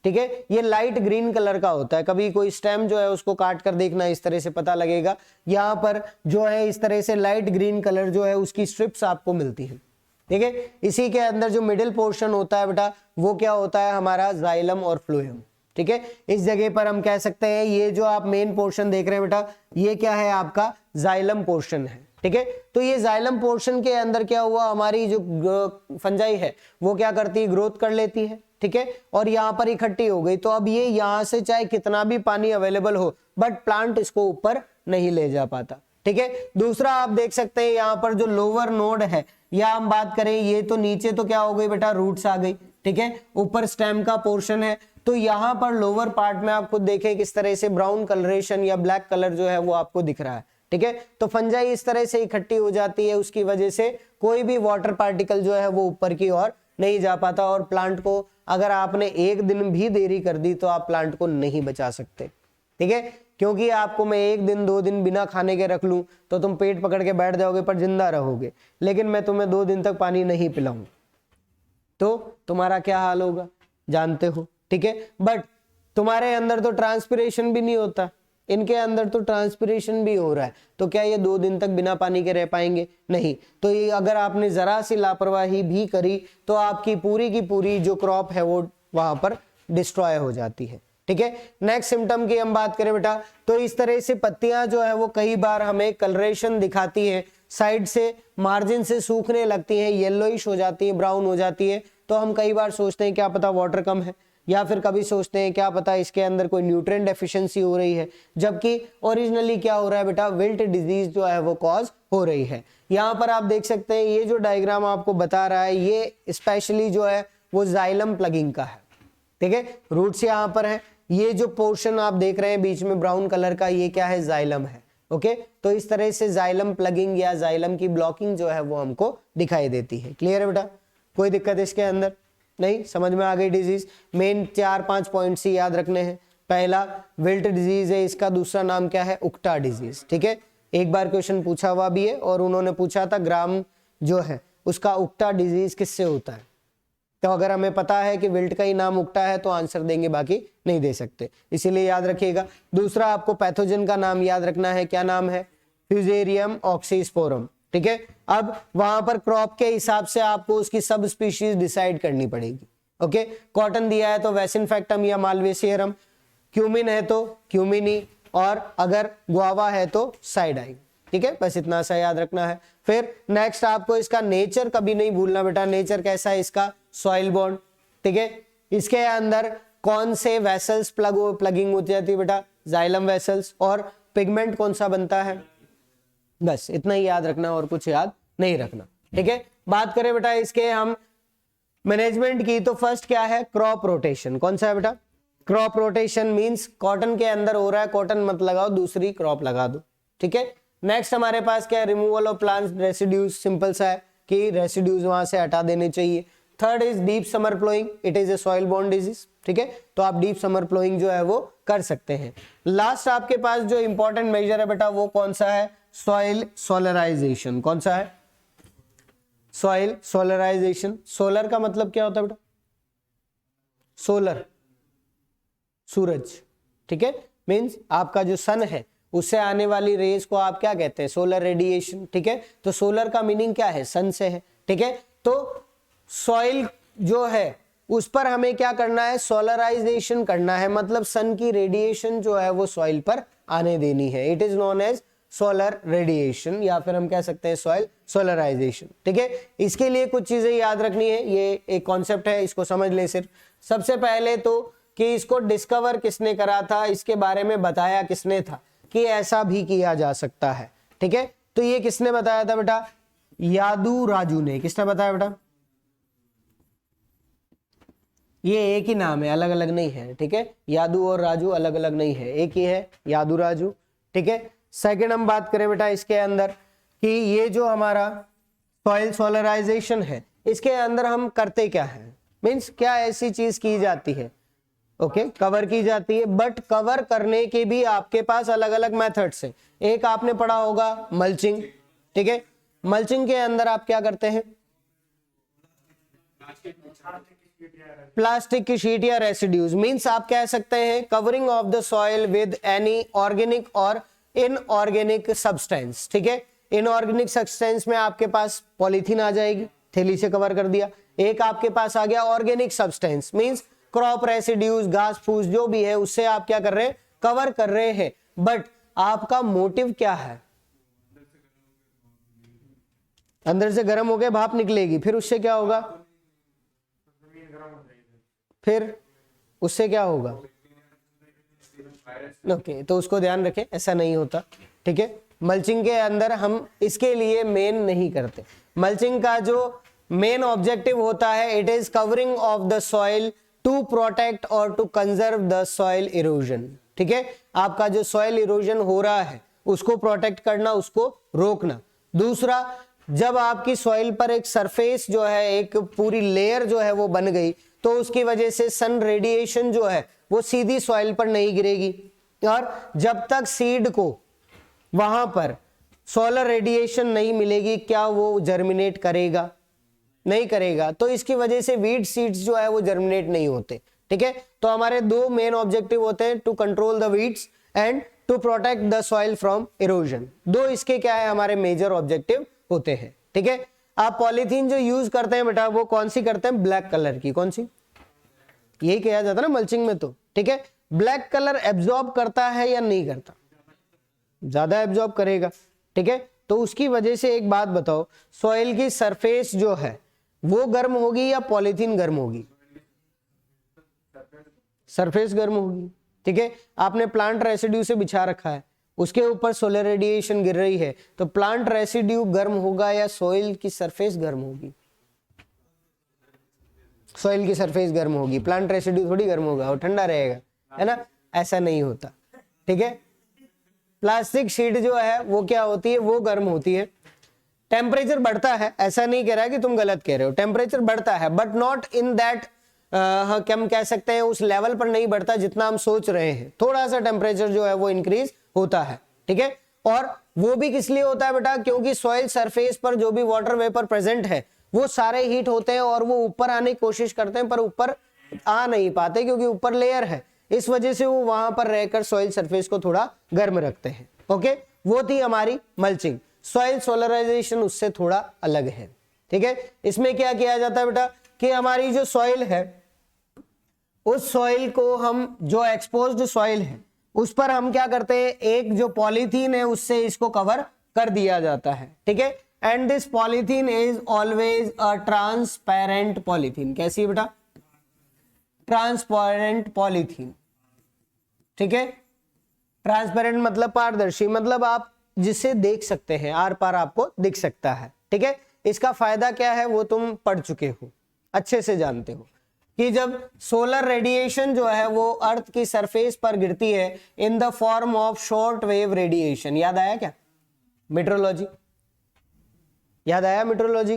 ठीक है, ये लाइट ग्रीन कलर का होता है। कभी कोई स्टेम जो है उसको काट कर देखना, इस तरह से पता लगेगा। यहाँ पर जो है इस तरह से लाइट ग्रीन कलर जो है उसकी स्ट्रिप्स आपको मिलती है। ठीक है, इसी के अंदर जो मिडिल पोर्शन होता है बेटा वो क्या होता है, हमारा जाइलम और फ्लोएम। ठीक है, इस जगह पर हम कह सकते हैं ये जो आप मेन पोर्शन देख रहे हैं बेटा ये क्या है, आपका जाइलम पोर्शन है। ठीक है, तो ये जाइलम पोर्शन के अंदर क्या हुआ, हमारी जो फंजाई है वो क्या करती है, ग्रोथ कर लेती है। ठीक है, और यहाँ पर इकट्ठी हो गई। तो अब ये यहाँ से चाहे कितना भी पानी अवेलेबल हो बट प्लांट इसको ऊपर नहीं ले जा पाता। ठीक है, दूसरा आप देख सकते हैं यहाँ पर जो लोअर नोड है, या हम बात करें ये तो नीचे तो क्या हो गई बेटा, रूट्स आ गई। ठीक है, ऊपर स्टेम का पोर्शन है। तो यहाँ पर लोअर पार्ट में आप खुद देखें किस तरह से ब्राउन कलरेशन या ब्लैक कलर जो है वो आपको दिख रहा है। ठीक है। तो फंजाई इस तरह से इकट्ठी हो जाती है, उसकी वजह से कोई भी वाटर पार्टिकल जो है वो ऊपर की ओर नहीं जा पाता, और प्लांट को अगर आपने एक दिन भी देरी कर दी तो आप प्लांट को नहीं बचा सकते, ठीक है। क्योंकि आपको मैं एक दिन 2 दिन बिना खाने के रख लूं तो तुम पेट पकड़ के बैठ जाओगे पर जिंदा रहोगे, लेकिन मैं तुम्हें 2 दिन तक पानी नहीं पिलाऊं तो तुम्हारा क्या हाल होगा जानते हो, ठीक है। बट तुम्हारे अंदर तो ट्रांसपिरेशन भी नहीं होता, इनके अंदर तो ट्रांसपिरेशन भी हो रहा है, तो क्या ये 2 दिन तक बिना पानी के रह पाएंगे? नहीं। तो ये अगर आपने जरा सी लापरवाही भी करी तो आपकी पूरी की पूरी जो क्रॉप है वो वहां पर डिस्ट्रॉय हो जाती है, ठीक है। नेक्स्ट सिम्टम की हम बात करें बेटा, तो इस तरह से पत्तियां जो है वो कई बार हमें कलरेशन दिखाती है, साइड से मार्जिन से सूखने लगती हैं, येलोइश हो जाती है, ब्राउन हो जाती है, तो हम कई बार सोचते हैं क्या पता वाटर कम है, या फिर कभी सोचते हैं क्या पता इसके अंदर कोई न्यूट्रिएंट डेफिशिएंसी हो रही है, जबकि ओरिजिनली क्या हो रहा है बेटा, विल्ट डिजीज जो है वो कॉज हो रही है। यहाँ पर आप देख सकते हैं ये जो डायग्राम आपको बता रहा है ये स्पेशली जो है वो जाइलम प्लगिंग का है, ठीक है। रूट्स यहाँ पर है, ये जो पोर्शन आप देख रहे हैं बीच में ब्राउन कलर का, ये क्या है, जाइलम है, ओके। तो इस तरह से जाइलम प्लगिंग या जाइलम की ब्लॉकिंग जो है वो हमको दिखाई देती है। क्लियर है बेटा, कोई दिक्कत इसके अंदर नहीं? समझ में आ गई डिजीज? मेन 4-5 पॉइंट्स ही याद रखने हैं। पहला विल्ट डिजीज है, इसका दूसरा नाम क्या है, उक्टा डिजीज, ठीक है। एक बार क्वेश्चन पूछा हुआ भी है, और उन्होंने पूछा था ग्राम जो है उसका उक्टा डिजीज किससे होता है, तो अगर हमें पता है कि विल्ट का ही नाम उक्टा है तो आंसर देंगे, बाकी नहीं दे सकते, इसीलिए याद रखिएगा। दूसरा आपको पैथोजन का नाम याद रखना है, क्या नाम है, फ्यूजेरियम ऑक्सीस्पोरम, ठीक है। अब वहां पर क्रॉप के हिसाब से आपको उसकी सब स्पीशीज डिसाइड करनी पड़ेगी, ओके। कॉटन दिया है तो वेसिनफेक्टम या मालवेसियरम, क्यूमिन है तो क्यूमिनी, और अगर गुआवा है तो साइडाई, ठीक है। बस इतना सा याद रखना है। फिर नेक्स्ट आपको इसका नेचर कभी नहीं भूलना बेटा, नेचर कैसा है इसका, सॉइल बॉन्ड, ठीक है। इसके अंदर कौन से वेसल्स प्लगिंग होती जाती है बेटा, जाइलम वेसल्स, और पिगमेंट कौन सा बनता है, बस इतना ही याद रखना और कुछ याद नहीं रखना, ठीक है। बात करें बेटा इसके हम मैनेजमेंट की, तो फर्स्ट क्या है, क्रॉप रोटेशन। कौन सा है बेटा, क्रॉप रोटेशन मींस कॉटन के अंदर हो रहा है, कॉटन मत लगाओ, दूसरी क्रॉप लगा दो, ठीक है। नेक्स्ट हमारे पास क्या है, removal of plant residues, simple सा है कि रेसिड्यूज वहां से हटा देने चाहिए। Third is deep summer ploughing, it is a soil borne disease, ठीक है। तो आप डीप समर प्लोइंग जो है वो कर सकते हैं। लास्ट आपके पास जो इंपॉर्टेंट मेजर है बेटा वो कौन सा है, सॉइल सोलराइजेशन। कौन सा है, सॉइल सोलराइजेशन। सोलर का मतलब क्या होता है बेटा, सोलर सूरज, ठीक है। मींस आपका जो सन है उससे आने वाली रेज को आप क्या कहते हैं, सोलर रेडिएशन, ठीक है। तो सोलर का मीनिंग क्या है, सन से है, ठीक है। तो सॉइल जो है उस पर हमें क्या करना है, सोलराइजेशन करना है, मतलब सन की रेडिएशन जो है वो सॉइल पर आने देनी है। It is known as solar radiation, या फिर हम कह सकते हैं सॉइल सोलराइजेशन, ठीक है। इसके लिए कुछ चीजें याद रखनी है, ये एक कॉन्सेप्ट है, इसको समझ ले सिर्फ। सबसे पहले तो कि इसको डिस्कवर किसने करा था, इसके बारे में बताया किसने था कि ऐसा भी किया जा सकता है, ठीक है। तो ये किसने बताया था बेटा, यादू राजू ने। किसने बताया बेटा, ये एक ही नाम है, अलग अलग नहीं है, ठीक है। यादू और राजू अलग अलग नहीं है, एक ही है, यादू राजू, ठीक है। सेकंड हम बात करें बेटा इसके अंदर कि ये जो हमारा सॉइल सोलराइजेशन है इसके अंदर हम करते क्या है, मींस क्या ऐसी चीज की जाती है, ओके, कवर की जाती है। बट कवर करने के भी आपके पास अलग अलग मेथड्स हैं। एक आपने पढ़ा होगा मल्चिंग, ठीक है। मल्चिंग के अंदर आप क्या करते हैं, प्लास्टिक की शीट या रेसिड्यूज, मींस आप कह सकते हैं covering of the soil with any organic और इनऑर्गेनिक सब्सटेंस, ठीक है। इनऑर्गेनिक सब्सटेंस में आपके पास पॉलीथीन आ जाएगी, थैली से कवर कर दिया। एक आपके पास आ गया organic substance, means crop residues, घास फूस जो भी है उससे आप क्या कर रहे हैं, कवर कर रहे हैं। बट आपका मोटिव क्या है, अंदर से गर्म हो गए भाप निकलेगी, फिर उससे क्या होगा, फिर उससे क्या होगा, ओके, तो उसको ध्यान रखें, ऐसा नहीं होता, ठीक है। मल्चिंग के अंदर हम इसके लिए मेन नहीं करते। मल्चिंग का जो मेन ऑब्जेक्टिव होता है, it is covering of the soil to protect और to conserve the soil erosion, ठीक है। आपका जो सॉइल इरोजन हो रहा है उसको प्रोटेक्ट करना, उसको रोकना। दूसरा, जब आपकी सॉइल पर एक सरफेस जो है, एक पूरी लेयर जो है वो बन गई, तो उसकी वजह से सन रेडिएशन जो है वो सीधी सॉइल पर नहीं गिरेगी, और जब तक सीड को वहां पर सोलर रेडिएशन नहीं मिलेगी, क्या वो जर्मिनेट करेगा? नहीं करेगा। तो इसकी वजह से वीड सीड्स जो है वो जर्मिनेट नहीं होते। ठीक है, तो हमारे दो मेन ऑब्जेक्टिव होते हैं, to control the weeds and to protect the soil from erosion. दो इसके क्या है, हमारे मेजर ऑब्जेक्टिव होते हैं। ठीक है, आप पॉलीथीन जो यूज करते हैं बेटा, वो कौन सी करते हैं? ब्लैक कलर की। कौन सी? यही किया जाता है ना मल्चिंग में। तो ठीक है, ब्लैक कलर एब्जॉर्ब करता है या नहीं करता? ज्यादा एब्जॉर्ब करेगा। ठीक है, तो उसकी वजह से एक बात बताओ, सॉइल की सरफेस जो है वो गर्म होगी या पॉलीथीन गर्म होगी? सरफेस गर्म होगी। ठीक है, आपने प्लांट रेसिड्यू से बिछा रखा है, उसके ऊपर सोलर रेडिएशन गिर रही है, तो प्लांट रेसिड्यू गर्म होगा या सॉइल की सरफेस गर्म होगी? सॉइल की सरफेस गर्म होगी, प्लांट रेसिड्यू थोड़ी गर्म होगा, वो ठंडा रहेगा, है ना? ऐसा नहीं होता। ठीक है, प्लास्टिक शीट जो है वो क्या होती है? वो गर्म होती है। टेम्परेचर बढ़ता है, ऐसा नहीं कह रहा है कि तुम गलत कह रहे हो, टेम्परेचर बढ़ता है, बट नॉट इन दैट, हम कह सकते हैं उस लेवल पर नहीं बढ़ता जितना हम सोच रहे हैं। थोड़ा सा टेम्परेचर जो है वो इंक्रीज होता है। ठीक है, और वो भी किस लिए होता है बेटा? क्योंकि सॉइल सरफेस पर जो भी वाटर वेपर प्रेजेंट है वो सारे हीट होते हैं और वो ऊपर आने की कोशिश करते हैं, पर ऊपर आ नहीं पाते क्योंकि ऊपर लेयर है, इस वजह से वो वहां पर रहकर सॉइल सरफेस को थोड़ा गर्म रखते हैं। ओके, वो थी हमारी मल्चिंग। सॉइल सोलराइजेशन उससे थोड़ा अलग है। ठीक है, इसमें क्या किया जाता है बेटा कि हमारी जो सॉइल है, उस सॉइल को हम, जो एक्सपोज्ड सॉइल है उस पर हम क्या करते हैं, एक जो पॉलीथीन है उससे इसको कवर कर दिया जाता है। ठीक है, and this polythene is always a transparent polythene. कैसी है बेटा? Transparent polythene. ठीक है, ट्रांसपेरेंट मतलब पारदर्शी, मतलब आप जिसे देख सकते हैं, आर पार आपको दिख सकता है। ठीक है, इसका फायदा क्या है वो तुम पढ़ चुके हो, अच्छे से जानते हो कि जब सोलर रेडिएशन जो है वो अर्थ की सरफेस पर गिरती है in the form of short wave radiation. याद आया क्या? मेट्रोलॉजी याद आया? मेट्रोलॉजी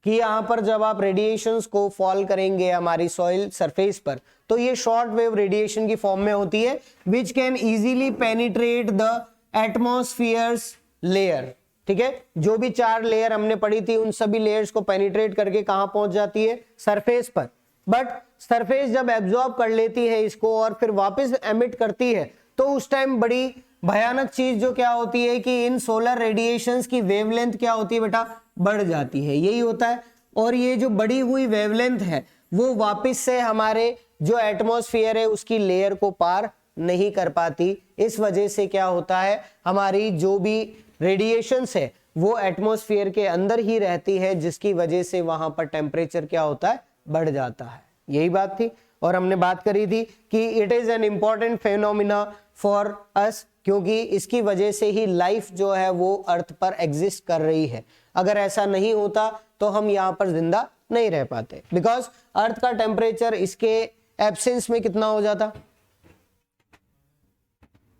कि यहां पर जब आप रेडिएशंस को फॉल करेंगे हमारी सॉइल सरफेस पर, तो ये शॉर्ट वेव रेडिएशन की फॉर्म में होती है, which can easily penetrate the एटमॉस्फेयर्स layer. ठीक है, जो भी 4 लेयर हमने पढ़ी थी उन सभी लेयर्स को पेनिट्रेट करके कहां पहुंच जाती है? सरफेस पर। बट सरफेस जब एब्जॉर्ब कर लेती है इसको और फिर वापस एमिट करती है, तो उस टाइम बड़ी भयानक चीज जो क्या होती है कि इन सोलर रेडिएशंस की वेवलेंथ क्या होती है बेटा? बढ़ जाती है। यही होता है, और ये जो बढ़ी हुई वेवलेंथ है वो वापस से हमारे जो एटमॉस्फेयर है उसकी लेयर को पार नहीं कर पाती। इस वजह से क्या होता है, हमारी जो भी रेडिएशंस है वो एटमॉस्फेयर के अंदर ही रहती है, जिसकी वजह से वहां पर टेम्परेचर क्या होता है? बढ़ जाता है। यही बात थी, और हमने बात करी थी कि it is an important phenomena for us, क्योंकि इसकी वजह से ही लाइफ जो है वो अर्थ पर एग्जिस्ट कर रही है। अगर ऐसा नहीं होता तो हम यहाँ पर जिंदा नहीं रह पाते, बिकॉज अर्थ का टेम्परेचर इसके एब्सेंस में कितना हो जाता?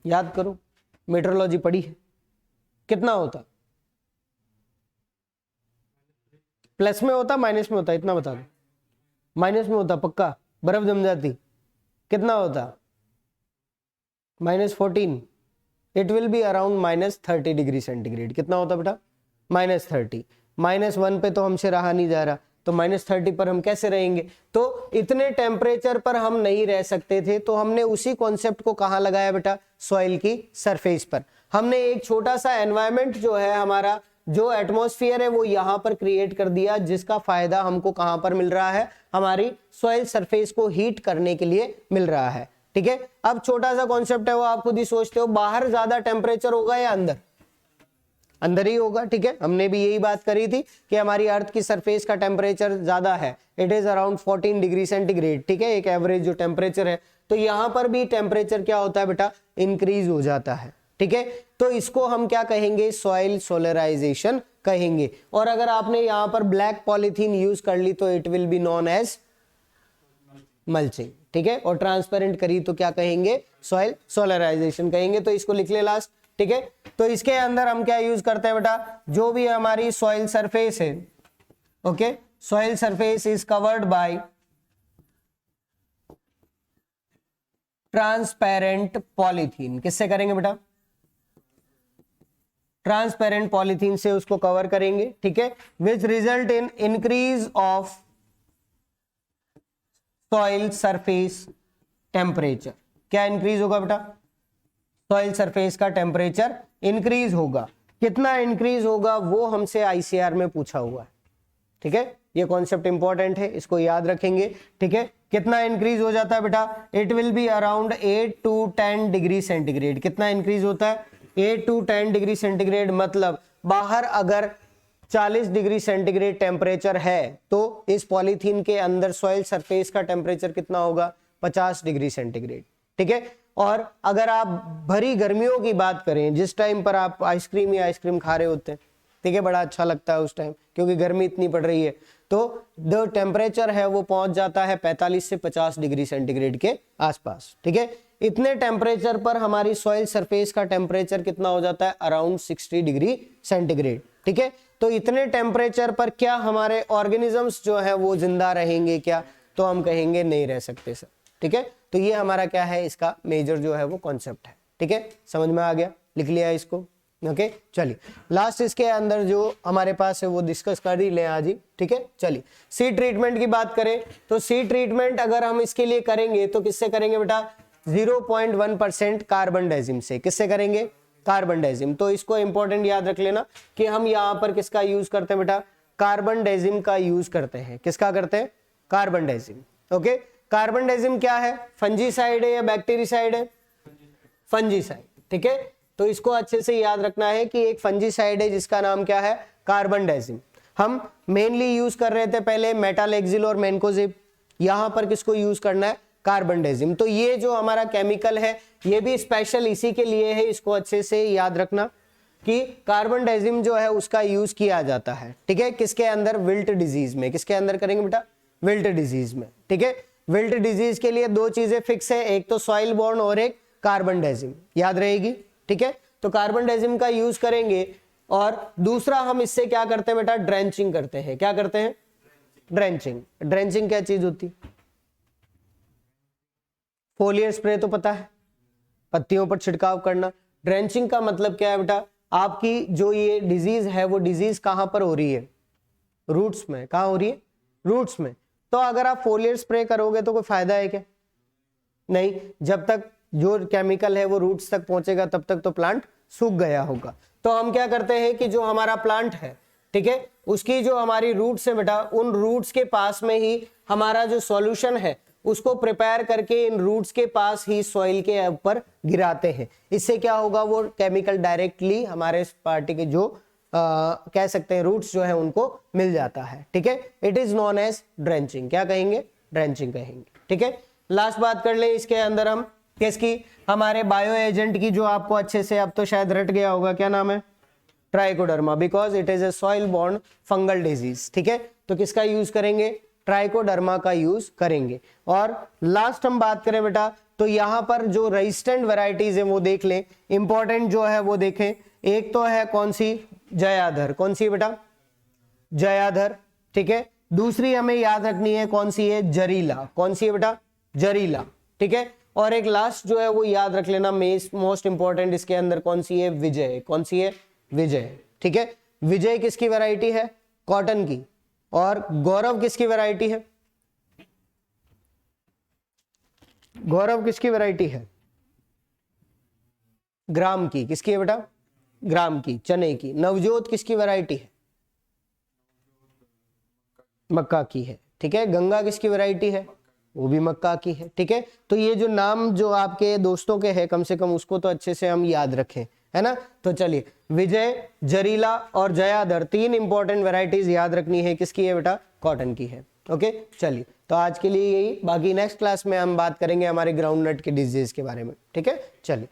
याद करो, मेट्रोलॉजी पढ़ी है, कितना होता? प्लस में होता, माइनस में होता? इतना बता दो। माइनस में होता पक्का, बर्फ जम जाती। कितना होता? -14। It will be around -30 degree centigrade. कितना होता बेटा? -30। -1 पे तो हमसे रहा नहीं जा रहा, तो -30 पर हम कैसे रहेंगे? तो इतने टेम्परेचर पर हम नहीं रह सकते थे, तो हमने उसी कॉन्सेप्ट को कहाँ लगाया बेटा? सॉइल की सरफेस पर। हमने एक छोटा सा एनवायरमेंट जो है, हमारा जो एटमॉस्फेयर है वो यहाँ पर क्रिएट कर दिया, जिसका फायदा हमको कहाँ पर मिल रहा है? हमारी सॉइल सरफेस को हीट करने के लिए मिल रहा है। ठीक है, अब छोटा सा कॉन्सेप्ट है वो आप खुद ही सोचते हो, बाहर ज्यादा टेम्परेचर होगा या अंदर? अंदर ही होगा। ठीक है, हमने भी यही बात करी थी कि हमारी अर्थ की सरफेस का टेम्परेचर ज्यादा है, it is around 14 degree centigrade. ठीक है, एक एवरेज जो टेम्परेचर है, तो यहाँ पर भी टेम्परेचर क्या होता है बेटा? इंक्रीज हो जाता है। ठीक है, तो इसको हम क्या कहेंगे? सॉइल सोलराइजेशन कहेंगे। और अगर आपने यहाँ पर ब्लैक पॉलीथीन यूज कर ली तो it will be known as mulching. ठीक है, और ट्रांसपेरेंट करी तो क्या कहेंगे? सॉइल सोलराइजेशन कहेंगे। तो इसको लिख ले लास्ट, ठीक है। तो इसके अंदर हम क्या यूज करते हैं बेटा, जो भी हमारी सॉइल सरफेस है, okay, soil surface is covered by transparent polythene. किससे करेंगे बेटा, ट्रांसपेरेंट पॉलीथीन से उसको कवर करेंगे, ठीक है, which result in increase of soil surface temperature. क्या इंक्रीज होगा बेटा, सॉइल सरफेस का टेम्परेचर इंक्रीज होगा। कितना इंक्रीज होगा वो हमसे आईसीआर में पूछा हुआ है, ठीक है, ये कॉन्सेप्ट इंपॉर्टेंट है, इसको याद रखेंगे, ठीक है। कितना इंक्रीज हो जाता है बेटा, it will be around 8 to 10 degree centigrade. कितना इंक्रीज होता है, 8 to 10 डिग्री सेंटीग्रेड। मतलब बाहर अगर 40 डिग्री सेंटीग्रेड टेम्परेचर है तो इस पॉलीथीन के अंदर सॉइल सरफेस का टेम्परेचर कितना होगा, 50 डिग्री सेंटीग्रेड, ठीक है। और अगर आप भरी गर्मियों की बात करें, जिस टाइम पर आप आइसक्रीम खा रहे होते हैं, ठीक है, बड़ा अच्छा लगता है उस टाइम क्योंकि गर्मी इतनी पड़ रही है, तो जो टेम्परेचर है वो पहुंच जाता है 45 से 50 डिग्री सेंटीग्रेड के आसपास, ठीक है। इतने टेम्परेचर पर हमारी सॉइल सरफेस का टेम्परेचर कितना हो जाता है, अराउंड 60 डिग्री सेंटीग्रेड, ठीक है। तो इतने टेम्परेचर पर क्या हमारे ऑर्गेनिजम्स जो है वो जिंदा रहेंगे क्या, तो हम कहेंगे नहीं रह सकते सर, ठीक है। तो ये हमारा क्या है, इसका मेजर जो है वो कॉन्सेप्ट है, ठीक है, समझ में आ गया, लिख लिया इसको, ओके। चलिए लास्ट इसके अंदर जो हमारे पास है वो डिस्कस कर ही लें आज ही, ठीक है। चलिए सीड ट्रीटमेंट की बात करें तो सीड ट्रीटमेंट अगर हम इसके लिए करेंगे तो किससे करेंगे बेटा, 0.1% कार्बन डाइजिम से। किससे करेंगे, कार्बन डाइजिम। तो इसको इंपॉर्टेंट याद रख लेना कि हम यहाँ पर किसका यूज करते हैं बेटा, कार्बन डाइजिम का यूज करते हैं। किसका करते हैं, कार्बन डाइजिम, ओके। कार्बन डाइजिम क्या है, फंजीसाइड है या बैक्टीरिसाइड है, फंजीसाइड, ठीक है। तो इसको अच्छे से याद रखना है कि एक फंजीसाइड है जिसका नाम क्या है, कार्बन डाइजिम। हम मेनली यूज कर रहे थे पहले मेटालेक्सिल और मैनकोजेब, यहां पर किसको यूज करना है, कार्बन डाइजिम। तो ये जो हमारा केमिकल है ये भी स्पेशल इसी के लिए है, इसको अच्छे से याद रखना कि कार्बन डाइजिम जो है उसका यूज किया जाता है, ठीक है, किसके अंदर, विल्ट डिजीज में। किसके अंदर करेंगे बेटा, विल्ट डिजीज में, ठीक है। विल्ट डिजीज के लिए दो चीजें फिक्स है, एक तो सॉइल बॉर्न और एक कार्बन डाइजिम, याद रहेगी, ठीक है। तो कार्बन डाइजिम का यूज करेंगे और दूसरा हम इससे क्या करते हैं बेटा, ड्रेंचिंग करते हैं। क्या करते हैं, ड्रेंचिंग। ड्रेंचिंग क्या चीज होती, फोलियर स्प्रे तो पता है, पत्तियों पर छिड़काव करना। ड्रेंचिंग का मतलब क्या है बेटा, आपकी जो ये डिजीज है वो डिजीज कहां पर हो रही है, रूट्स में। कहां हो रही है, रूट्स में। तो अगर आप फोलियर स्प्रे करोगे तो कोई फायदा है क्या, नहीं, जब तक जो केमिकल है वो रूट्स तक पहुंचेगा तब तक तो प्लांट सूख गया होगा। तो हम क्या करते हैं कि जो हमारा प्लांट है, ठीक है, उसकी जो हमारी रूट्स है बेटा, उन रूट्स के पास में ही हमारा जो सॉल्यूशन है उसको प्रिपेयर करके इन रूट्स के पास ही सॉइल के ऊपर गिराते हैं। इससे क्या होगा, वो केमिकल डायरेक्टली हमारे पार्टी के जो कह सकते हैं रूट्स जो है उनको मिल जाता है, ठीक है। It is known as drenching. क्या कहेंगे, ड्रेंचिंग कहेंगे, ठीक है। लास्ट बात कर ले इसके अंदर हम किसकी, हमारे बायो एजेंट की, जो आपको अच्छे से अब तो शायद रट गया होगा, क्या नाम है, trichoderma, because it is a soil born fungal disease, ठीक है। तो किसका यूज करेंगे, ट्राइकोडर्मा का यूज करेंगे। और लास्ट हम बात करें बेटा तो यहां पर जो रेजिस्टेंट वैरायटीज है वो देख लें, इंपॉर्टेंट जो है वो देखें। एक तो है कौन सी, जयाधर। कौन सी बेटा, जयाधर, ठीक है। दूसरी हमें याद रखनी है कौन सी है, जरीला। कौन सी है बेटा, जरीला, ठीक है। और एक लास्ट जो है वो याद रख लेना, मोस्ट इंपॉर्टेंट इसके अंदर कौन सी है, विजय। कौन सी है, विजय, ठीक है। विजय किसकी वैरायटी है, कॉटन की। और गौरव किसकी वैरायटी है, गौरव किसकी वैरायटी है, ग्राम की। किसकी है बेटा, ग्राम की, चने की। नवजोत किसकी वैरायटी है, मक्का की है, ठीक है। गंगा किसकी वैरायटी है, वो भी मक्का की है, ठीक है। तो ये जो नाम जो आपके दोस्तों के हैं कम से कम उसको तो अच्छे से हम याद रखें, है ना। तो चलिए, विजय, जरीला और जयाधर, तीन इंपॉर्टेंट वैरायटीज याद रखनी है। किसकी है बेटा, कॉटन की है, ओके। चलिए तो आज के लिए यही, बाकी नेक्स्ट क्लास में हम बात करेंगे हमारे ग्राउंडनट के डिजीज के बारे में, ठीक है। चलिए।